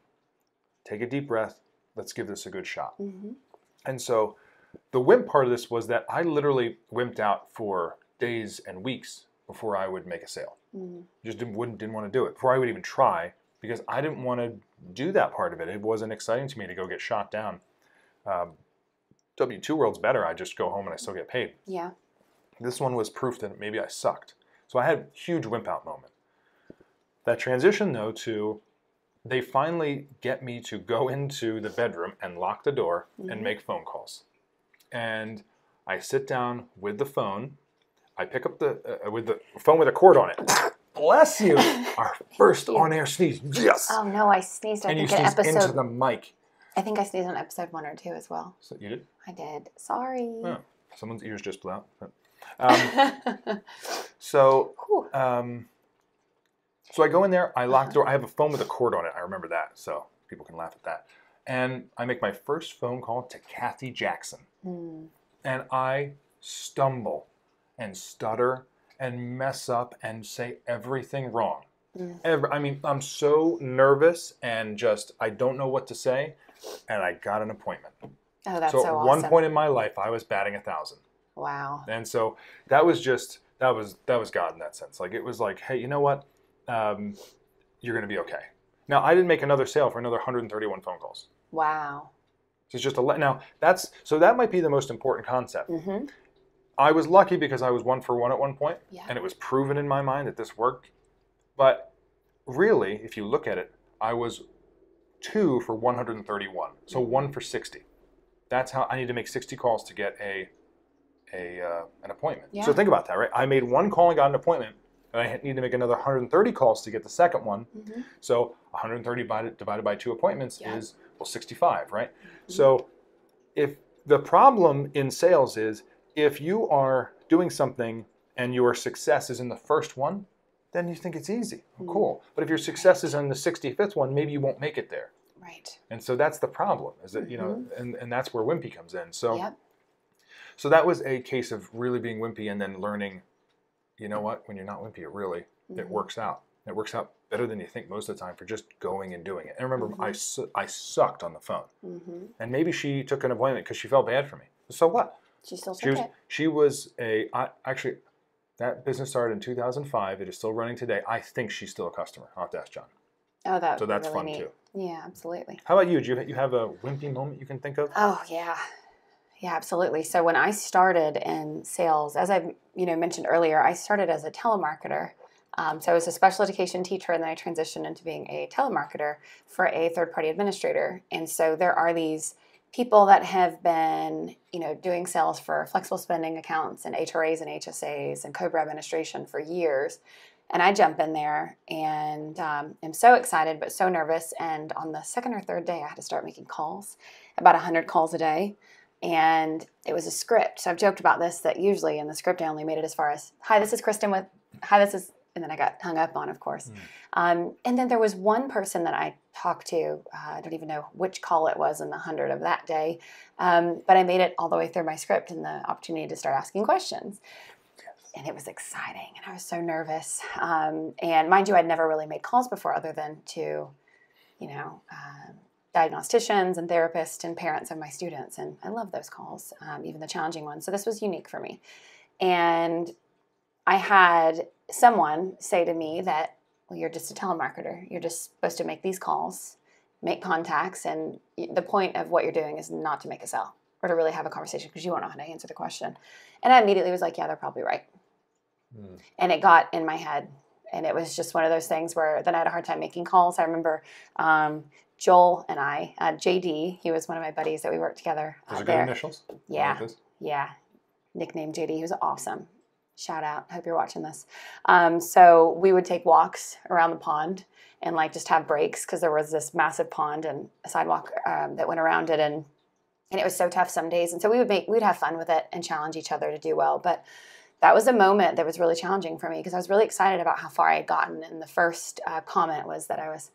[SPEAKER 1] take a deep breath. Let's give this a good shot." And so the wimp part of this was that I literally wimped out for days and weeks before I would make a sale. Just didn't want to do it before I would even try, because I didn't want to do that part of it. It wasn't exciting to me to go get shot down. W-2 world's better. I just go home and I still get paid.
[SPEAKER 2] Yeah.
[SPEAKER 1] This one was proof that maybe I sucked. So I had a huge wimp out moment. That transition though to they finally get me to go into the bedroom and lock the door and make phone calls. And I sit down with the phone. I pick up with the phone with a cord on it. Bless you. Our first on-air sneeze. Yes.
[SPEAKER 2] Oh no, I sneezed. I
[SPEAKER 1] and
[SPEAKER 2] think
[SPEAKER 1] you
[SPEAKER 2] at
[SPEAKER 1] sneezed into the mic.
[SPEAKER 2] I think I sneezed on episode 1 or 2 as well.
[SPEAKER 1] So you did?
[SPEAKER 2] I did. Sorry.
[SPEAKER 1] Oh, someone's ears just blew out. So I go in there. I lock the door. I have a phone with a cord on it. I remember that, so people can laugh at that. And I make my first phone call to Kathy Jackson. And I stumble and stutter and mess up and say everything wrong. I'm so nervous and just, I don't know what to say. And I got an appointment.
[SPEAKER 2] Oh, that's so awesome.
[SPEAKER 1] At one point in my life, I was batting 1,000.
[SPEAKER 2] Wow.
[SPEAKER 1] And so that was God in that sense. It was like, hey, you know what? You're going to be okay. Now, I didn't make another sale for another 131 phone calls.
[SPEAKER 2] Wow.
[SPEAKER 1] So it's just that might be the most important concept. I was lucky because I was 1 for 1 at one point, and it was proven in my mind that this worked. But really, if you look at it, I was 2 for 131, so 1 for 60. That's how I need to make 60 calls to get an appointment. Yeah. So think about that, right? I made 1 call and got an appointment, and I need to make another 130 calls to get the second one. So 130 divided by 2 appointments is 65, right? So if the problem in sales is if you are doing something and your success is in the first one, then you think it's easy. Cool. But if your success is in the 65th one, maybe you won't make it there.
[SPEAKER 2] Right.
[SPEAKER 1] And so that's the problem, is that, and that's where wimpy comes in. So, so that was a case of really being wimpy and then learning, you know what, when you're not wimpy, it works out. It works out better than you think most of the time for just going and doing it. And remember, I sucked on the phone. And maybe she took an appointment because she felt bad for me. So what?
[SPEAKER 2] She still took it.
[SPEAKER 1] She was actually, that business started in 2005. It is still running today. I think she's still a customer. I'll have to ask John.
[SPEAKER 2] Oh, that's
[SPEAKER 1] really fun
[SPEAKER 2] neat.
[SPEAKER 1] too.
[SPEAKER 2] Yeah, absolutely.
[SPEAKER 1] How about you? Do you have a wimpy moment you can think of?
[SPEAKER 2] Oh, yeah. Yeah, absolutely. So when I started in sales, as I mentioned earlier, I started as a telemarketer. So I was a special education teacher, and then I transitioned into being a telemarketer for a third-party administrator. And so there are these people that have been, doing sales for flexible spending accounts and HRAs and HSAs and COBRA administration for years. And I jump in there and am so excited but so nervous. And on the second or third day, I had to start making calls, about 100 calls a day. And it was a script. So I've joked about this, that usually in the script I only made it as far as, hi, this is Cristen and then I got hung up on, of course. And then there was one person that I talked to. I don't even know which call it was in the 100 of that day, but I made it all the way through my script and the opportunity to start asking questions. And it was exciting, and I was so nervous. And mind you, I'd never really made calls before other than to, diagnosticians and therapists and parents of my students. And I love those calls, even the challenging ones. So this was unique for me. And I had someone say to me that, well, you're just a telemarketer. You're just supposed to make these calls, make contacts, and the point of what you're doing is not to make a sale or to really have a conversation because you won't know how to answer the question. And I immediately was like, yeah, they're probably right. And it got in my head. And it was just one of those things where then I had a hard time making calls. I remember Joel and I, JD, he was one of my buddies that we worked together.
[SPEAKER 1] Those are good initials.
[SPEAKER 2] Yeah. Yeah. Nicknamed JD. He was awesome. Shout out. I hope you're watching this. So we would take walks around the pond and just have breaks because there was this massive pond and a sidewalk that went around it. And it was so tough some days. And so we'd have fun with it and challenge each other to do well. But that was a moment that was really challenging for me because I was really excited about how far I had gotten. And the first comment was that I was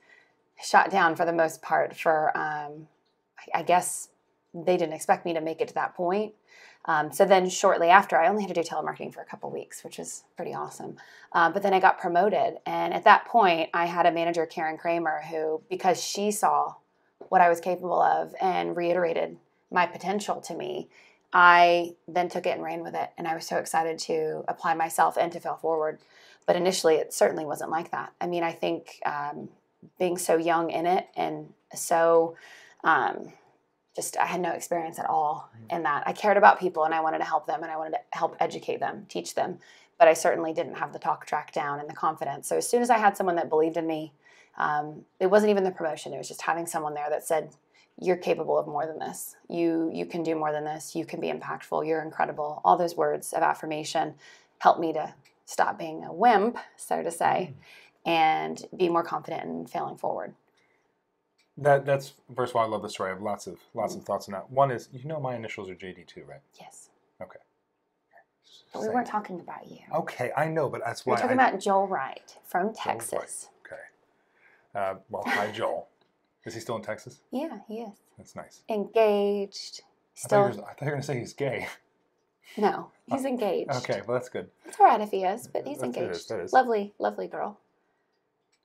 [SPEAKER 2] shot down for the most part for, I guess they didn't expect me to make it to that point. So then shortly after, I only had to do telemarketing for a couple weeks, which was pretty awesome. But then I got promoted. And at that point, I had a manager, Karen Kramer, who, because she saw what I was capable of and reiterated my potential to me, I then took it and ran with it. And I was so excited to apply myself and to fail forward. But initially, it certainly wasn't like that. I mean, I think being so young in it and so I had no experience at all in that. I cared about people and I wanted to help them and I wanted to help educate them, teach them. But I certainly didn't have the talk track down and the confidence. So as soon as I had someone that believed in me, it wasn't even the promotion. It was just having someone there that said, you're capable of more than this. You can do more than this. You can be impactful. You're incredible. All those words of affirmation helped me to stop being a wimp, so to say, and be more confident in failing forward.
[SPEAKER 1] That's first of all, I love the story. I have lots of thoughts on that. One is, my initials are JD too, right?
[SPEAKER 2] Yes.
[SPEAKER 1] Okay.
[SPEAKER 2] But we weren't talking about you.
[SPEAKER 1] Okay, I know, but that's why
[SPEAKER 2] we're talking about Joel Wright from Texas.
[SPEAKER 1] Okay. Well, hi, Joel. Is he still in Texas?
[SPEAKER 2] Yeah, he is.
[SPEAKER 1] That's nice.
[SPEAKER 2] Engaged.
[SPEAKER 1] I thought you were going to say he's gay.
[SPEAKER 2] No, he's engaged.
[SPEAKER 1] Okay, well, that's good.
[SPEAKER 2] It's all right if he is, but he's engaged.
[SPEAKER 1] That is.
[SPEAKER 2] Lovely, lovely girl.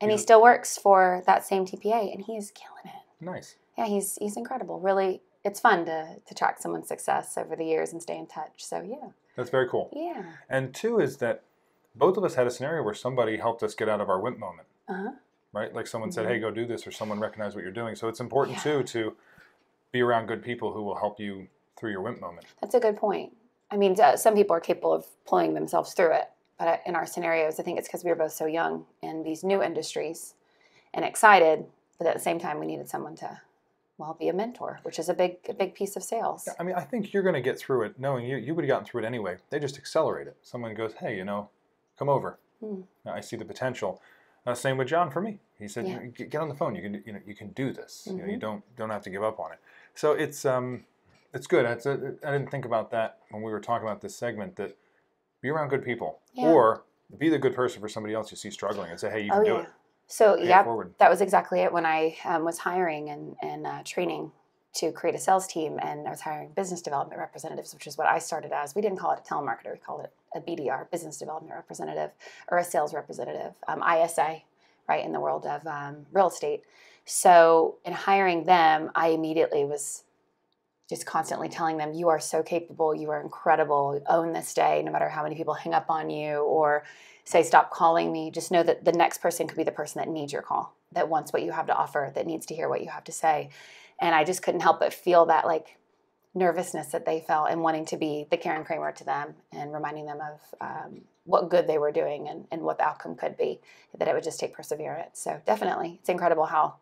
[SPEAKER 2] And he still works for that same TPA, and he is killing it.
[SPEAKER 1] Nice.
[SPEAKER 2] Yeah, he's incredible. Really, it's fun to track someone's success over the years and stay in touch. So, yeah.
[SPEAKER 1] That's very cool.
[SPEAKER 2] Yeah.
[SPEAKER 1] And two is that both of us had a scenario where somebody helped us get out of our wimp moment.
[SPEAKER 2] Uh-huh.
[SPEAKER 1] Right? Like someone said, hey, go do this, or someone recognized what you're doing. So it's important, too, to be around good people who will help you through your wimp moment.
[SPEAKER 2] That's a good point. I mean, some people are capable of pulling themselves through it. But in our scenarios, I think it's because we were both so young in these new industries and excited. But at the same time, we needed someone to, be a mentor, which is a big piece of sales.
[SPEAKER 1] Yeah, I mean, I think you're going to get through it knowing you would have gotten through it anyway. They just accelerate it. Someone goes, hey, come over. I see the potential. Same with John for me. He said, get on the phone. You can do this. You don't have to give up on it. So it's good. I didn't think about that when we were talking about this segment, that be around good people or be the good person for somebody else you see struggling and say, hey, you can do it.
[SPEAKER 2] So that was exactly it when I was hiring and training to create a sales team, and I was hiring business development representatives, which is what I started as. We didn't call it a telemarketer. We called it a BDR, business development representative, or a sales representative, ISA, right, in the world of real estate. So in hiring them, I immediately was just constantly telling them, you are so capable, you are incredible, own this day, no matter how many people hang up on you or say, stop calling me. Just know that the next person could be the person that needs your call, that wants what you have to offer, that needs to hear what you have to say. And I just couldn't help but feel that nervousness that they felt and wanting to be the Karen Kramer to them and reminding them of what good they were doing and what the outcome could be, that it would just take perseverance. So definitely, it's incredible how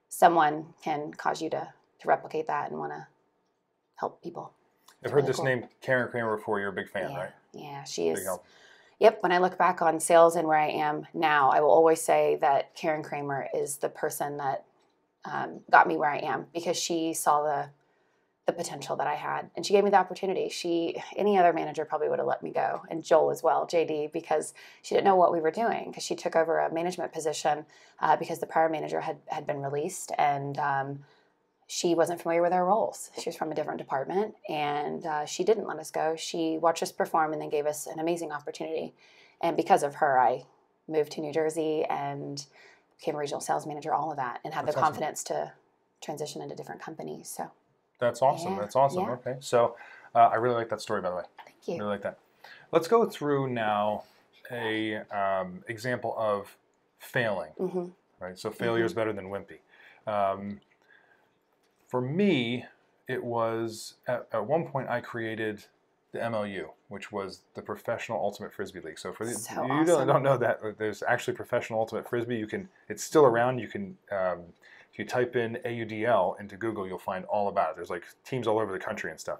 [SPEAKER 2] someone can cause you to replicate that and want to help people.
[SPEAKER 1] I've heard this name, Karen Kramer, before. You're a big fan, right?
[SPEAKER 2] Yeah, she is.
[SPEAKER 1] Big help.
[SPEAKER 2] Yep. When I look back on sales and where I am now, I will always say that Karen Kramer is the person that got me where I am, because she saw the potential that I had. And she gave me the opportunity. Any other manager probably would have let me go, and Joel as well, JD, because she didn't know what we were doing, because she took over a management position because the prior manager had been released, and she wasn't familiar with our roles. She was from a different department, and she didn't let us go. She watched us perform and then gave us an amazing opportunity. And because of her, I moved to New Jersey and became a regional sales manager, all of that, and had the confidence to transition into different companies. So
[SPEAKER 1] that's awesome.
[SPEAKER 2] Yeah,
[SPEAKER 1] that's awesome.
[SPEAKER 2] yeah.
[SPEAKER 1] Okay. So I really like that story, by the way.
[SPEAKER 2] Thank you.
[SPEAKER 1] I really like that. Let's go through now a example of failing. Right. So failure is better than wimpy. For me, it was at one point I created the MLU, which was the Professional Ultimate Frisbee League. So for you don't know that there's actually Professional Ultimate Frisbee. It's still around. You can if you type in AUDL into Google, you'll find all about it. There's like teams all over the country and stuff.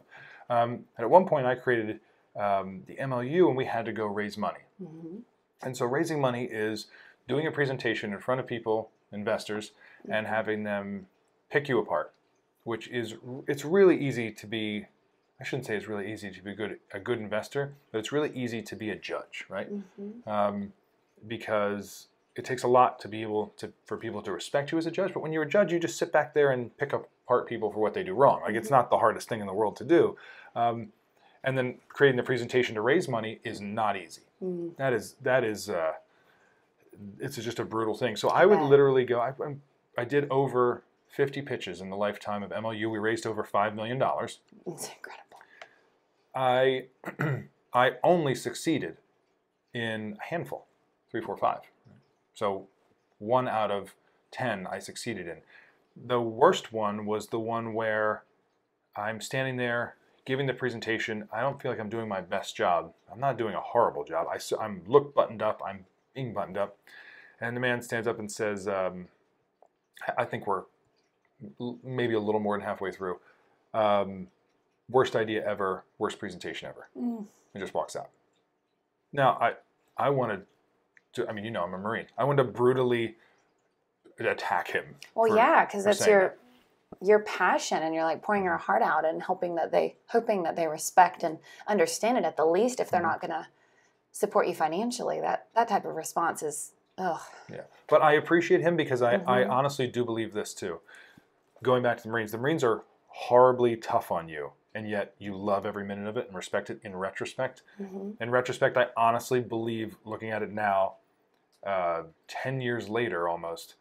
[SPEAKER 1] And at one point, I created the MLU, and we had to go raise money. And so raising money is doing a presentation in front of people, investors, and having them pick you apart. It's really easy to be, I shouldn't say it's really easy to be a good investor, but it's really easy to be a judge, right? Because it takes a lot to be able for people to respect you as a judge. But when you're a judge, you just sit back there and pick apart people for what they do wrong. Like, it's not the hardest thing in the world to do. And then creating the presentation to raise money is not easy. That is it's just a brutal thing. So I would literally go, I did over 50 pitches in the lifetime of MLU. We raised over $5 million.
[SPEAKER 2] It's incredible.
[SPEAKER 1] I only succeeded in a handful, 3, 4, 5. So 1 out of 10 I succeeded in. The worst one was the one where I'm standing there giving the presentation. I don't feel like I'm doing my best job. I'm not doing a horrible job. I'm look buttoned up. I'm being buttoned up. And the man stands up and says, I think we're maybe a little more than halfway through. Worst idea ever, worst presentation ever. And just walks out. Now, I wanted to, I'm a Marine. I wanted to brutally attack him.
[SPEAKER 2] Well, yeah, because that's your passion, and you're like pouring your heart out and hoping that they respect and understand it at the least. If they're not going to support you financially, that type of response is, ugh. Yeah,
[SPEAKER 1] but I appreciate him because I honestly do believe this too. Going back to the Marines are horribly tough on you, and yet you love every minute of it and respect it in retrospect. In retrospect, I honestly believe, looking at it now, 10 years later almost,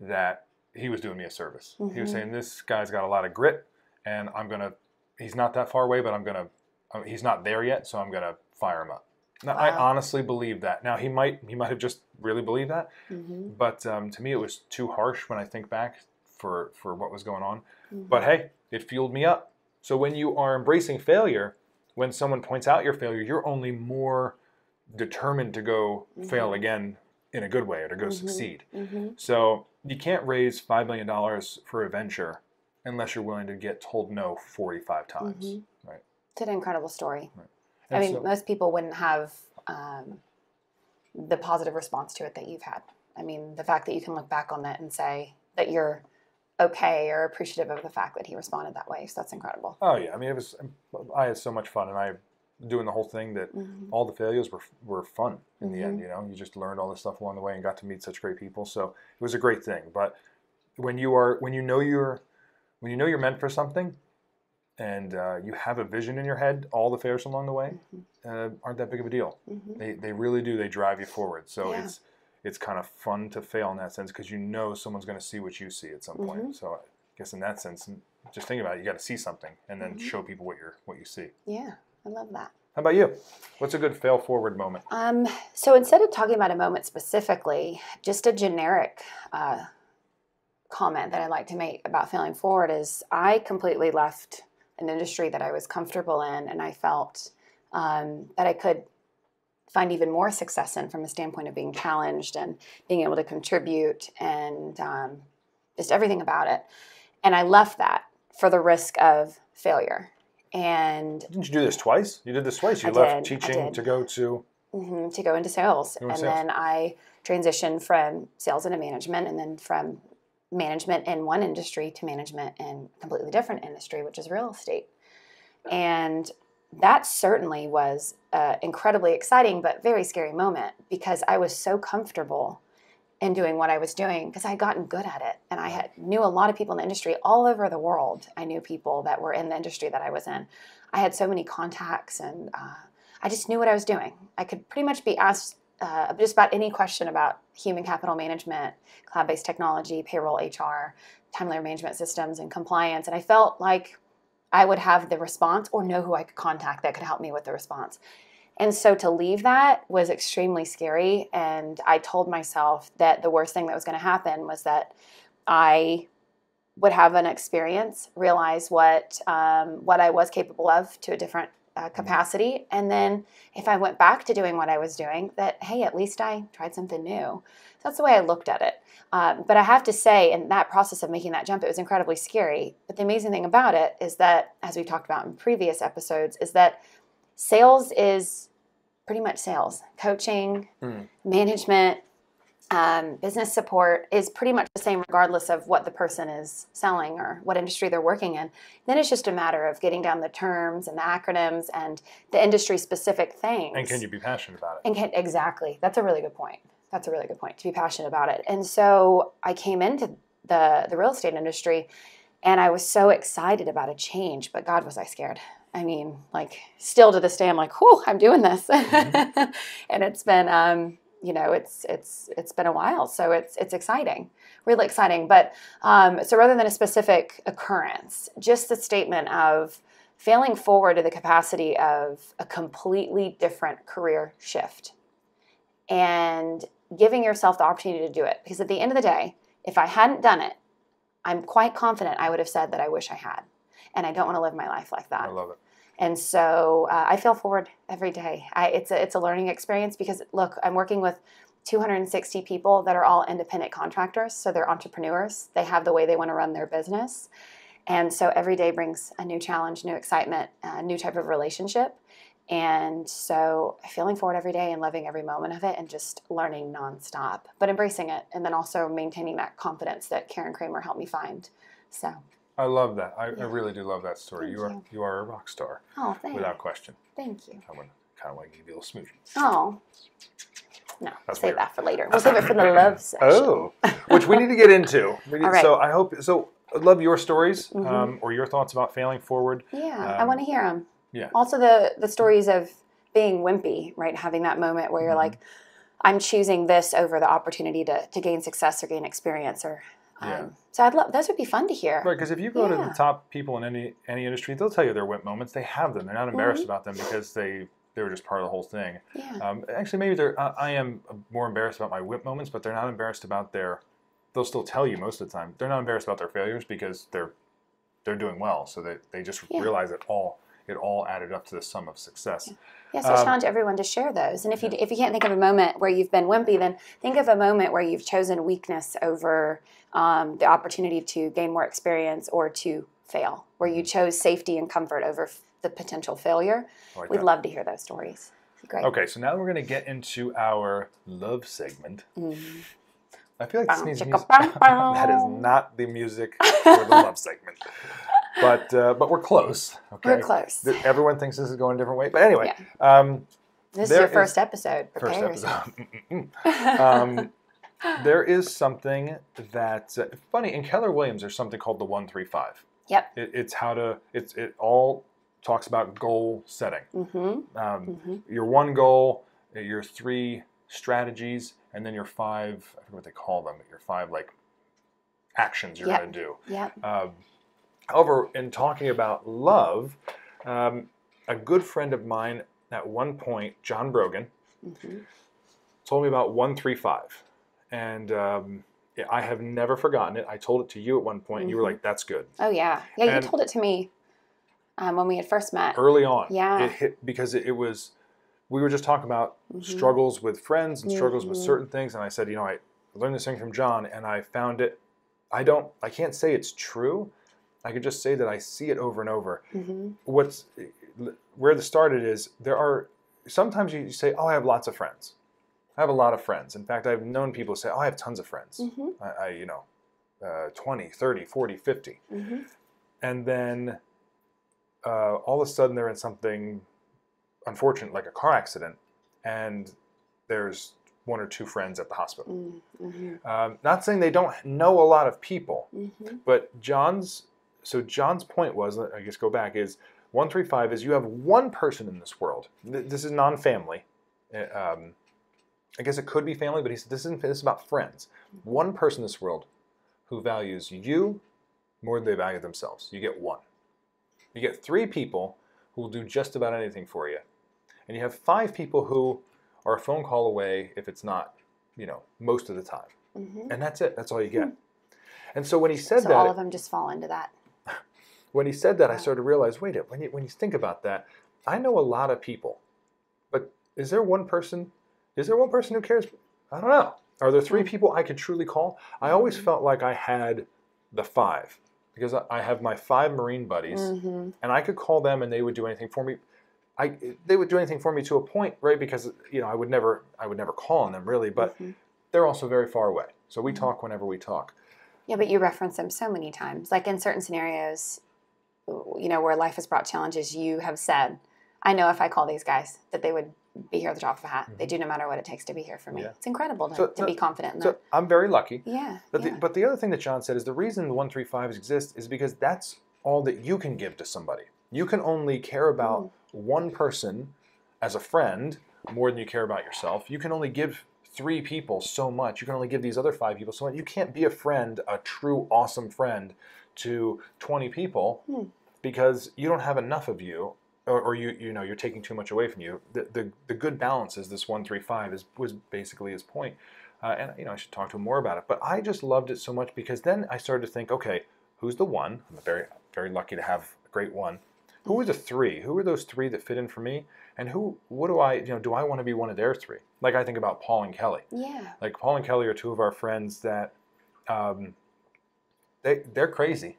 [SPEAKER 1] that he was doing me a service. He was saying, this guy's got a lot of grit, and he's not that far away, but he's not there yet, so I'm going to fire him up. Now, I honestly believe that. Now, he might have just really believed that, but to me it was too harsh when I think back for what was going on. But hey, it fueled me up. So when you are embracing failure, when someone points out your failure, you're only more determined to go fail again in a good way, or to go succeed. So you can't raise $5 million for a venture unless you're willing to get told no 45 times. Right?
[SPEAKER 2] It's an incredible story. Right. Most people wouldn't have the positive response to it that you've had. I mean, the fact that you can look back on that and say that you're okay or appreciative of the fact that he responded that way. So that's incredible.
[SPEAKER 1] Oh yeah. I mean, I had so much fun, and doing the whole thing that all the failures were fun in the end. You just learned all this stuff along the way and got to meet such great people. So it was a great thing. But when you know you're meant for something, and you have a vision in your head, all the failures along the way aren't that big of a deal. They really do. They drive you forward. So it's kind of fun to fail in that sense, because someone's going to see what you see at some point. So I guess in that sense, just think about it. You got to see something and then show people what you see.
[SPEAKER 2] Yeah, I love that.
[SPEAKER 1] How about you? What's a good fail forward moment?
[SPEAKER 2] So instead of talking about a moment specifically, just a generic comment that I'd like to make about failing forward is I completely left an industry that I was comfortable in, and I felt that I could find even more success in from a standpoint of being challenged and being able to contribute and just everything about it. And I left that for the risk of failure. And
[SPEAKER 1] didn't you do this twice? You did this twice. You left teaching to go to
[SPEAKER 2] to go into sales, and then I transitioned from sales into management, and then from management in one industry to management in a completely different industry, which is real estate. And that certainly was an incredibly exciting but very scary moment, because I was so comfortable in doing what I was doing because I had gotten good at it. And I knew a lot of people in the industry all over the world. I knew people that were in the industry that I was in. I had so many contacts, and I just knew what I was doing. I could pretty much be asked just about any question about human capital management, cloud-based technology, payroll, HR, time labor management systems, and compliance. And I felt like I would have the response or know who I could contact that could help me with the response. And so to leave that was extremely scary. And I told myself that the worst thing that was going to happen was that I would have an experience, realize what I was capable of to a different capacity. And then if I went back to doing what I was doing, that, hey, at least I tried something new. So that's the way I looked at it. But I have to say, in that process of making that jump, it was incredibly scary. But the amazing thing about it is that, as we talked about in previous episodes, is that sales is pretty much sales. Coaching, management, business support is pretty much the same regardless of what the person is selling or what industry they're working in. Then it's just a matter of getting down the terms and the acronyms and the industry-specific things.
[SPEAKER 1] And can you be passionate about it?
[SPEAKER 2] Exactly. That's a really good point. That's a really good point, to be passionate about it. And so I came into the real estate industry, and I was so excited about a change, but God, was I scared. I mean, like, still to this day, I'm like, whew, I'm doing this. Mm-hmm. And it's been, it's been a while. So it's exciting, really exciting. But so rather than a specific occurrence, just the statement of failing forward to the capacity of a completely different career shift and giving yourself the opportunity to do it. Because at the end of the day, if I hadn't done it, I'm quite confident I would have said that I wish I had. And I don't want to live my life like that.
[SPEAKER 1] I love it.
[SPEAKER 2] And so I fail forward every day. It's a learning experience because, look, I'm working with 260 people that are all independent contractors. So they're entrepreneurs. They have the way they want to run their business. And so every day brings a new challenge, new excitement, a new type of relationship. And so failing forward every day and loving every moment of it and just learning nonstop, but embracing it. And then also maintaining that confidence that Karen Kramer helped me find. So
[SPEAKER 1] I love that. I really do love that story. You are a rock star.
[SPEAKER 2] Oh, thanks.
[SPEAKER 1] Without question.
[SPEAKER 2] Thank you.
[SPEAKER 1] I would kind of want to give you a little smoothie.
[SPEAKER 2] Oh. No,
[SPEAKER 1] That's
[SPEAKER 2] save
[SPEAKER 1] weird.
[SPEAKER 2] that for later. We'll save it for the love section.
[SPEAKER 1] Oh, which we need to get into.
[SPEAKER 2] All right.
[SPEAKER 1] So I love your stories or your thoughts about failing forward.
[SPEAKER 2] Yeah, I want to hear them.
[SPEAKER 1] Yeah.
[SPEAKER 2] Also the stories of being wimpy, right? Having that moment where you're like, I'm choosing this over the opportunity to gain success or gain experience. Or so I'd love, those would be fun to hear.
[SPEAKER 1] Right, because if you go to the top people in any industry, they'll tell you their wimp moments. They have them. They're not embarrassed about them because they were just part of the whole thing.
[SPEAKER 2] Yeah.
[SPEAKER 1] Actually, maybe I am more embarrassed about my wimp moments, but they're not embarrassed about they'll still tell you most of the time. They're not embarrassed about their failures because they're doing well. So they just realize it all added up to the sum of success.
[SPEAKER 2] Yeah, so I challenge everyone to share those. And if you can't think of a moment where you've been wimpy, then think of a moment where you've chosen weakness over the opportunity to gain more experience or to fail, where you chose safety and comfort over the potential failure. We'd love to hear those stories. Great.
[SPEAKER 1] Okay, so now we're going to get into our love segment. I feel like this needs music. That is not the music for the love segment. But we're close. Okay?
[SPEAKER 2] We're close.
[SPEAKER 1] Everyone thinks this is going a different way. But anyway.
[SPEAKER 2] This is your first episode. Prepare yourself.
[SPEAKER 1] There is something that's funny. In Keller Williams, there's something called the 135.
[SPEAKER 2] Yep.
[SPEAKER 1] It all talks about goal setting. Your one goal, your 3 strategies, and then your 5, I forget what they call them, your 5 actions you're going to do.
[SPEAKER 2] Yep.
[SPEAKER 1] However, in talking about love, a good friend of mine at one point, John Brogan, told me about 135. And I have never forgotten it. I told it to you at one point, and you were like, that's good.
[SPEAKER 2] Oh, yeah. Yeah, you told it to me when we had first met.
[SPEAKER 1] Early on.
[SPEAKER 2] Yeah.
[SPEAKER 1] It hit because we were just talking about struggles with friends and struggles with certain things. And I said, I learned this thing from John, and I found it. I can't say it's true. I could just say that I see it over and over. Where this started is sometimes you say, oh, I have lots of friends. I have a lot of friends. In fact, I've known people say, oh, I have tons of friends. 20, 30, 40, 50. And then all of a sudden they're in something unfortunate, like a car accident, and there's one or two friends at the hospital. Not saying they don't know a lot of people, but John's point was, I guess go back, is 135 is you have one person in this world. This is non-family. I guess it could be family, but he said this is about friends. One person in this world who values you more than they value themselves. You get one. You get 3 people who will do just about anything for you. And you have 5 people who are a phone call away if it's not, most of the time. And that's it. That's all you get. And so when he said that...
[SPEAKER 2] all of them just fall into that.
[SPEAKER 1] When he said that, I started to realize, wait, when you think about that, I know a lot of people, but is there one person who cares? I don't know. Are there 3 people I could truly call? I always felt like I had the 5 because I have my 5 Marine buddies, and I could call them and they would do anything for me. They would do anything for me to a point, right? Because I would never call on them really, but they're also very far away. So we talk whenever we talk.
[SPEAKER 2] Yeah, but you reference them so many times, like in certain scenarios, where life has brought challenges. You have said, I know if I call these guys that they would be here at the drop of a hat. They do no matter what it takes to be here for me. Yeah. It's incredible to be confident in that.
[SPEAKER 1] So I'm very lucky.
[SPEAKER 2] Yeah.
[SPEAKER 1] But the other thing that John said is the reason the 135s exist is because that's all that you can give to somebody. You can only care about one person as a friend more than you care about yourself. You can only give 3 people so much. You can only give these other 5 people so much. You can't be a friend, a true awesome friend, to 20 people because you don't have enough of you. Or you're taking too much away from you. The good balance is this 135 was basically his point, and I should talk to him more about it. But I just loved it so much because then I started to think, okay, who's the 1? I'm very very lucky to have a great 1. Who are the 3? Who are those 3 that fit in for me? And what do I do I want to be one of their 3? Like I think about Paul and Kelly.
[SPEAKER 2] Yeah.
[SPEAKER 1] Like Paul and Kelly are 2 of our friends that they're crazy.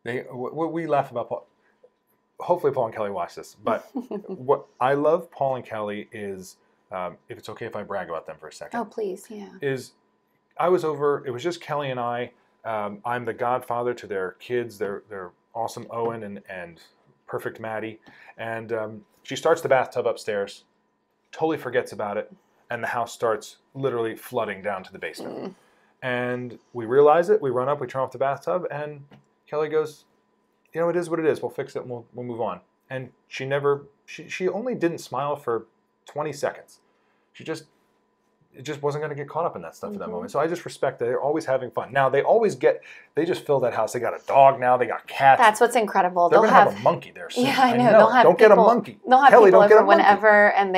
[SPEAKER 1] We laugh about Paul. Hopefully Paul and Kelly watch this, but what I love Paul and Kelly is, if it's okay if I brag about them for a second.
[SPEAKER 2] Oh, please, yeah.
[SPEAKER 1] It was just Kelly and I. I'm the godfather to their kids. They're awesome Owen and perfect Maddie. And she starts the bathtub upstairs, totally forgets about it, and the house starts literally flooding down to the basement. And we realize it, we run up, we turn off the bathtub, and Kelly goes, it is what it is. We'll fix it and we'll move on. And she only didn't smile for 20 seconds. It just wasn't going to get caught up in that stuff at that moment. So I just respect that they're always having fun. Now they just fill that house. They got a dog now. They got cats.
[SPEAKER 2] That's what's incredible.
[SPEAKER 1] They're going to have a monkey there soon.
[SPEAKER 2] Yeah, I know.
[SPEAKER 1] Don't get a monkey.
[SPEAKER 2] They'll have
[SPEAKER 1] Kelly,
[SPEAKER 2] people
[SPEAKER 1] don't get
[SPEAKER 2] over
[SPEAKER 1] a monkey.
[SPEAKER 2] whenever, and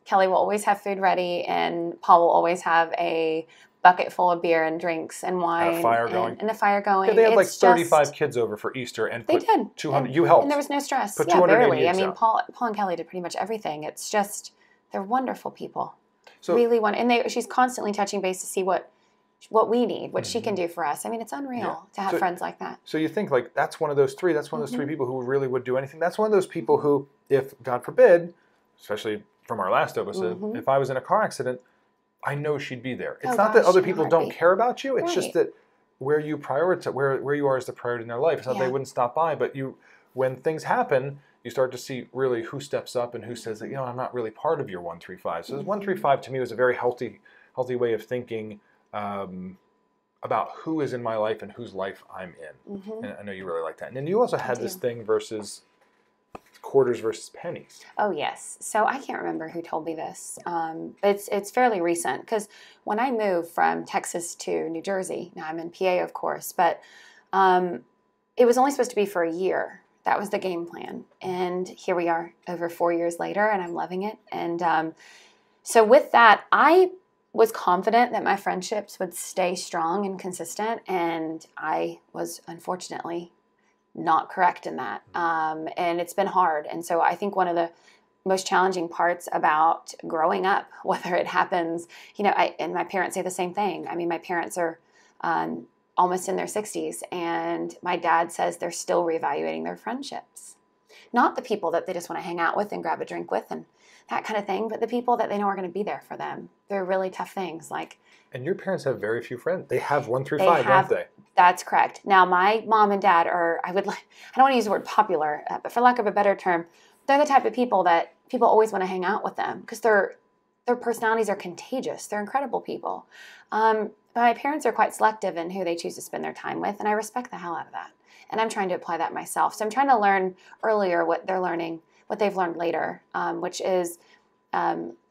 [SPEAKER 2] Kelly will always have food ready, and Paul will always have a bucket full of beer and drinks and wine.
[SPEAKER 1] And a fire going.
[SPEAKER 2] And a fire going.
[SPEAKER 1] Yeah, they had like 35 kids over for Easter and
[SPEAKER 2] they did
[SPEAKER 1] 200. You helped.
[SPEAKER 2] And there was no stress.
[SPEAKER 1] Put
[SPEAKER 2] Yeah, barely. I
[SPEAKER 1] 288
[SPEAKER 2] mean,
[SPEAKER 1] out.
[SPEAKER 2] Paul and Kelly did pretty much everything. It's just, they're wonderful people.
[SPEAKER 1] So,
[SPEAKER 2] really and she's constantly touching base to see what we need, what she can do for us. I mean, it's unreal to have friends like that.
[SPEAKER 1] So you think like that's one of those 3. That's one of those 3 people who really would do anything. That's one of those people who, if God forbid, especially from our last episode, if I was in a car accident, I know she'd be there. It's not that other people don't care about you. It's just that where you prioritize, where you are is the priority in their life. It's not they wouldn't stop by, but when things happen, you start to see really who steps up and who says that, I'm not really part of your 135. So this 135 to me was a very healthy way of thinking about who is in my life and whose life I'm in. And I know you really like that. And then you also had this thing versus quarters versus pennies.
[SPEAKER 2] Oh, yes. So I can't remember who told me this. It's fairly recent because when I moved from Texas to New Jersey, now I'm in PA, of course, but it was only supposed to be for a year. That was the game plan. And here we are over 4 years later, and I'm loving it. And so with that, I was confident that my friendships would stay strong and consistent, and I was unfortunately not correct in that. And it's been hard. And so I think one of the most challenging parts about growing up, whether it happens, and my parents say the same thing. I mean, my parents are almost in their 60s, and my dad says they're still reevaluating their friendships. Not the people that they just want to hang out with and grab a drink with and that kind of thing, but the people that they know are going to be there for them. They're really tough things. Like,
[SPEAKER 1] and your parents have very few friends. They have 1 through 5, don't they?
[SPEAKER 2] That's correct. Now, my mom and dad are, I don't want to use the word popular, but for lack of a better term, they're the type of people that people always want to hang out with them because their personalities are contagious. They're incredible people. But my parents are quite selective in who they choose to spend their time with, and I respect the hell out of that. And I'm trying to apply that myself. So I'm trying to learn earlier what they're learning, what they've learned later, which is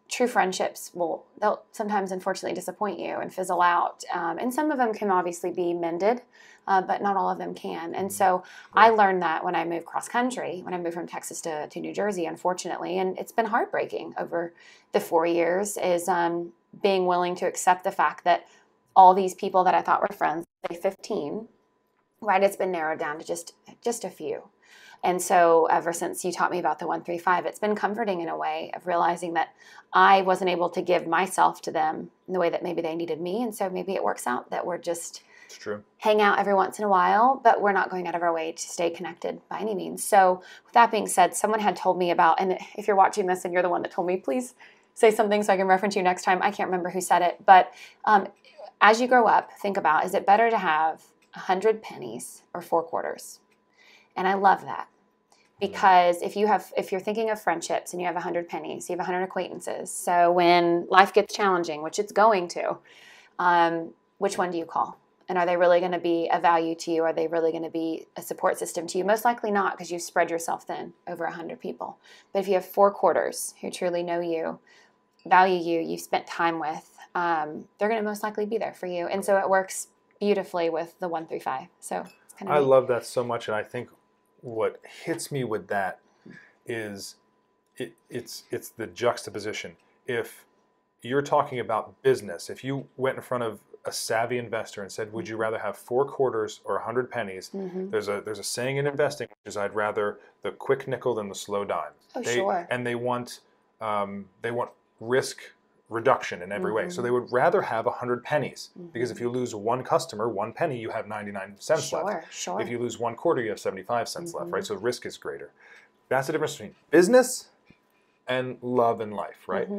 [SPEAKER 2] true friendships they'll sometimes unfortunately disappoint you and fizzle out. And some of them can obviously be mended, but not all of them can. And so I learned that when I moved cross country, when I moved from Texas to New Jersey, unfortunately. And it's been heartbreaking over the 4 years is being willing to accept the fact that all these people that I thought were friends, say 15, right, it's been narrowed down to just a few. And so ever since you taught me about the 1, 3, 5, it's been comforting in a way of realizing that I wasn't able to give myself to them in the way that maybe they needed me. And so maybe it works out that we're just hang out every once in a while, but we're not going out of our way to stay connected by any means. So with that being said, someone had told me about, and if you're watching this and you're the one that told me, please say something so I can reference you next time. I can't remember who said it, but as you grow up, think about, is it better to have 100 pennies or 4 quarters? And I love that because if you're thinking of friendships and you have 100 pennies, you have 100 acquaintances. So when life gets challenging, which it's going to, which one do you call? And are they really going to be a value to you? Are they really going to be a support system to you? Most likely not, because you've spread yourself thin over 100 people. But if you have 4 quarters who truly know you, value you, you've spent time with, they're going to most likely be there for you. And so it works beautifully with the 1 through 5. So it's kind of
[SPEAKER 1] I love that so much, and I think what hits me with that is it's the juxtaposition. If you're talking about business, if you went in front of a savvy investor and said, would you rather have 4 quarters or 100 pennies? There's a saying in investing, which is I'd rather the quick nickel than the slow dime.
[SPEAKER 2] Sure.
[SPEAKER 1] And they want risk reduction in every way. So they would rather have 100 pennies because if you lose 1 customer, 1 penny, you have 99 cents left.
[SPEAKER 2] Sure.
[SPEAKER 1] If you lose 1 quarter, you have 75 cents left, right? So the risk is greater. That's the difference between business and love and life, right?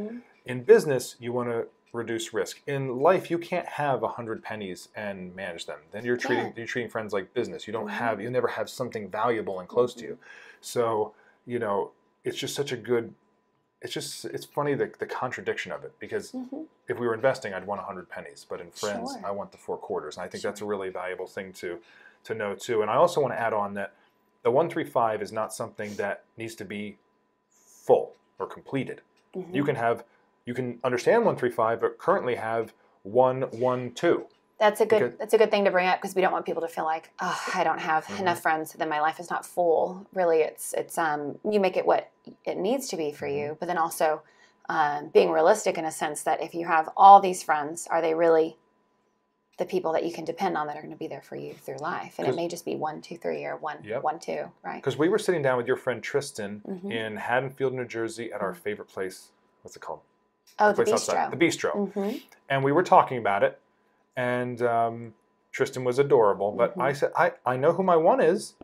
[SPEAKER 1] In business, you want to reduce risk. In life, you can't have 100 pennies and manage them. Then you're treating friends like business. You never have something valuable and close to you. So, it's just such a good. It's funny the contradiction of it because if we were investing, I'd want 100 pennies, but in friends, I want the 4 quarters. And I think that's a really valuable thing to know too. And I also want to add on that the 1, 3, 5 is not something that needs to be full or completed. You can understand 1, 3, 5, but currently have 1, 1, 2.
[SPEAKER 2] That's a good thing to bring up because we don't want people to feel like, oh, I don't have enough friends, then my life is not full. Really, it's you make it what it needs to be for you, but then also being realistic in a sense that if you have all these friends, are they really the people that you can depend on that are going to be there for you through life? And it may just be 1, 2, 3 or 1, 1, 2, right?
[SPEAKER 1] Because we were sitting down with your friend Cristen in Haddonfield, New Jersey, at our favorite place. What's it called?
[SPEAKER 2] Oh, the bistro.
[SPEAKER 1] Outside. The bistro. And we were talking about it. And Cristen was adorable, but I said, I know who my 1 is.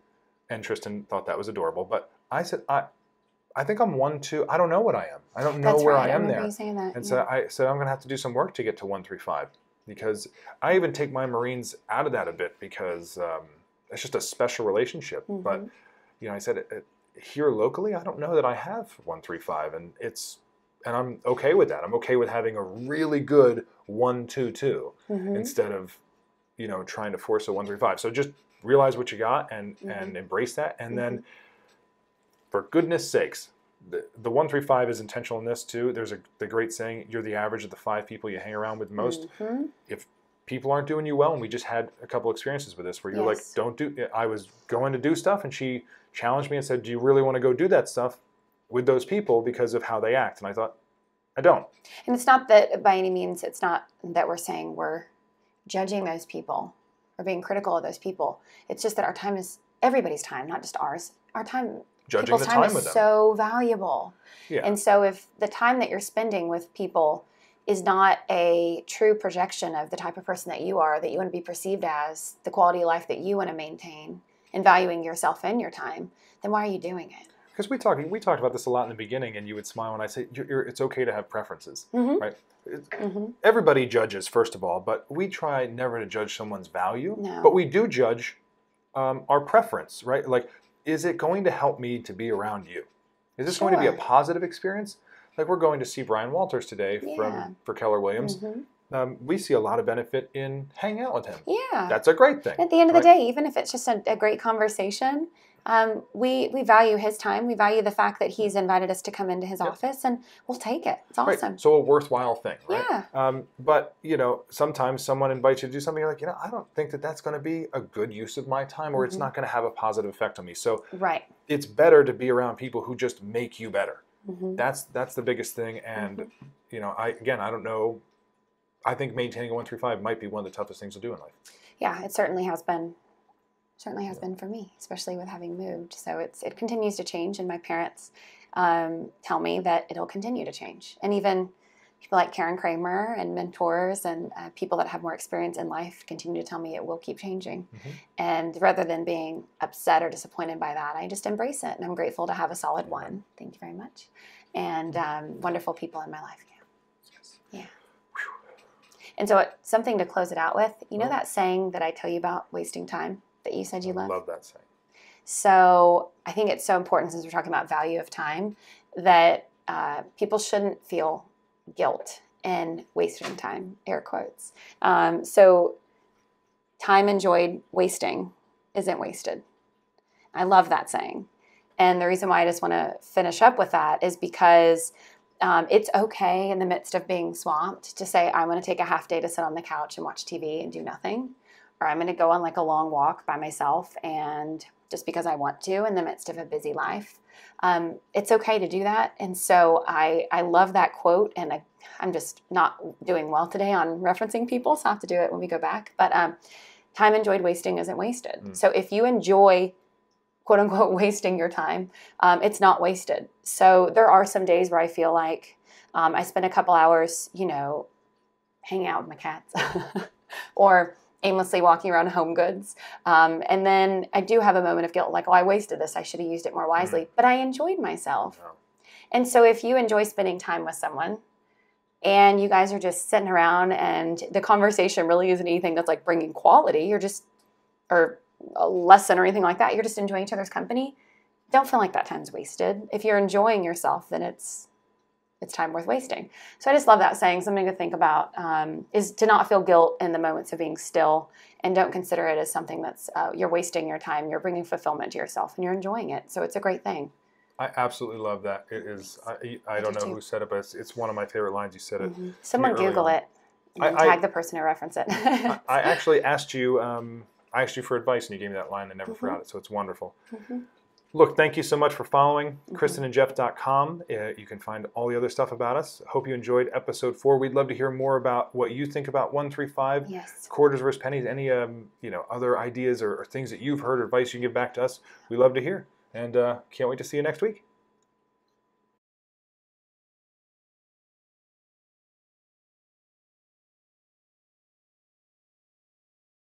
[SPEAKER 1] And Cristen thought that was adorable. But I said, I think I'm 1, 2. I don't know what I am. I don't know where I am there.
[SPEAKER 2] You saying that.
[SPEAKER 1] And so I said, I'm going to have to do some work to get to 1, 3, 5. Because I even take my Marines out of that a bit because it's just a special relationship. But, I said, here locally, I don't know that I have 1, 3, 5. And I'm okay with that. I'm okay with having a really good 1, 2, 2 instead of, trying to force a 1, 3, 5. So just realize what you got and embrace that. And then, for goodness sakes, the 1, 3, 5 is intentional in this too. There's the great saying: you're the average of the 5 people you hang around with most. If people aren't doing you well, and we just had a couple experiences with this where you're like, don't do. I was going to do stuff, and she challenged me and said, "Do you really want to go do that stuff with those people because of how they act?" And I thought, I don't. And
[SPEAKER 2] it's not that by any means, it's not that we're saying we're judging those people or being critical of those people. It's just that our time is everybody's time, not just ours. Our time, people's time is so valuable. Yeah. And so if the time that you're spending with people is not a true projection of the type of person that you are, that you want to be perceived as, the quality of life that you want to maintain, and valuing yourself and your time, then why are you doing it?
[SPEAKER 1] Because we talked about this a lot in the beginning, and you would smile when I say it's okay to have preferences, right? Everybody judges, first of all, but we try never to judge someone's value.
[SPEAKER 2] No.
[SPEAKER 1] But we do judge our preference, right? Like, is it going to help me to be around you? Is this going to be a positive experience? Like, we're going to see Brian Walters today for Keller Williams. We see a lot of benefit in hanging out with him.
[SPEAKER 2] Yeah.
[SPEAKER 1] That's a great thing.
[SPEAKER 2] At the end of the day, even if it's just a great conversation, we value his time. We value the fact that he's invited us to come into his office, and we'll take it. It's awesome.
[SPEAKER 1] Right. So a worthwhile thing, right?
[SPEAKER 2] Yeah.
[SPEAKER 1] But, sometimes someone invites you to do something, you're like, I don't think that that's going to be a good use of my time, or it's not going to have a positive effect on me. So it's better to be around people who just make you better. That's the biggest thing. And, I don't know. I think maintaining a 135 might be one of the toughest things to do in life. Yeah,
[SPEAKER 2] it certainly has been. Certainly has been for me, especially with having moved. So it continues to change, and my parents tell me that it'll continue to change. And even people like Karen Kramer and mentors and people that have more experience in life continue to tell me it will keep changing. And rather than being upset or disappointed by that, I just embrace it, and I'm grateful to have a solid one. Thank you very much. And wonderful people in my life. Yeah. And so something to close it out with, that saying that I tell you about wasting time that you said you love?
[SPEAKER 1] I love that saying.
[SPEAKER 2] So I think it's so important, since we're talking about value of time, that people shouldn't feel guilt in wasting time, air quotes. So time enjoyed wasting isn't wasted. I love that saying. And the reason why I just want to finish up with that is because it's okay in the midst of being swamped to say, I want to take a half day to sit on the couch and watch TV and do nothing. Or I'm going to go on like a long walk by myself, and just because I want to in the midst of a busy life. It's okay to do that. And so I love that quote, and I'm just not doing well today on referencing people, so I'll have to do it when we go back. But time enjoyed wasting isn't wasted. So if you enjoy, quote unquote, wasting your time, it's not wasted. So there are some days where I feel like I spend a couple hours, hanging out with my cats or aimlessly walking around Home Goods. And then I do have a moment of guilt, like, I wasted this. I should have used it more wisely. But I enjoyed myself. And so if you enjoy spending time with someone and you guys are just sitting around and the conversation really isn't anything that's like bringing quality, or a lesson or anything like that, you're just enjoying each other's company, don't feel like that time's wasted. If you're enjoying yourself, then it's time worth wasting. So I just love that saying. Something to think about is to not feel guilt in the moments of being still, and don't consider it as something that's you're wasting your time. You're bringing fulfillment to yourself, and you're enjoying it. So it's a great thing.
[SPEAKER 1] I absolutely love that. It is. I don't know who said it, but it's one of my favorite lines. You said it.
[SPEAKER 2] Someone Google it. And tag the person who referenced it.
[SPEAKER 1] I actually asked you. I asked you for advice, and you gave me that line. I never forgot it. So it's wonderful. Look, thank you so much for following CristenandJeff.com. You can find all the other stuff about us. Hope you enjoyed episode 4. We'd love to hear more about what you think about 135, quarters versus pennies, any other ideas or things that you've heard or advice you can give back to us. We love to hear. And can't wait to see you next week.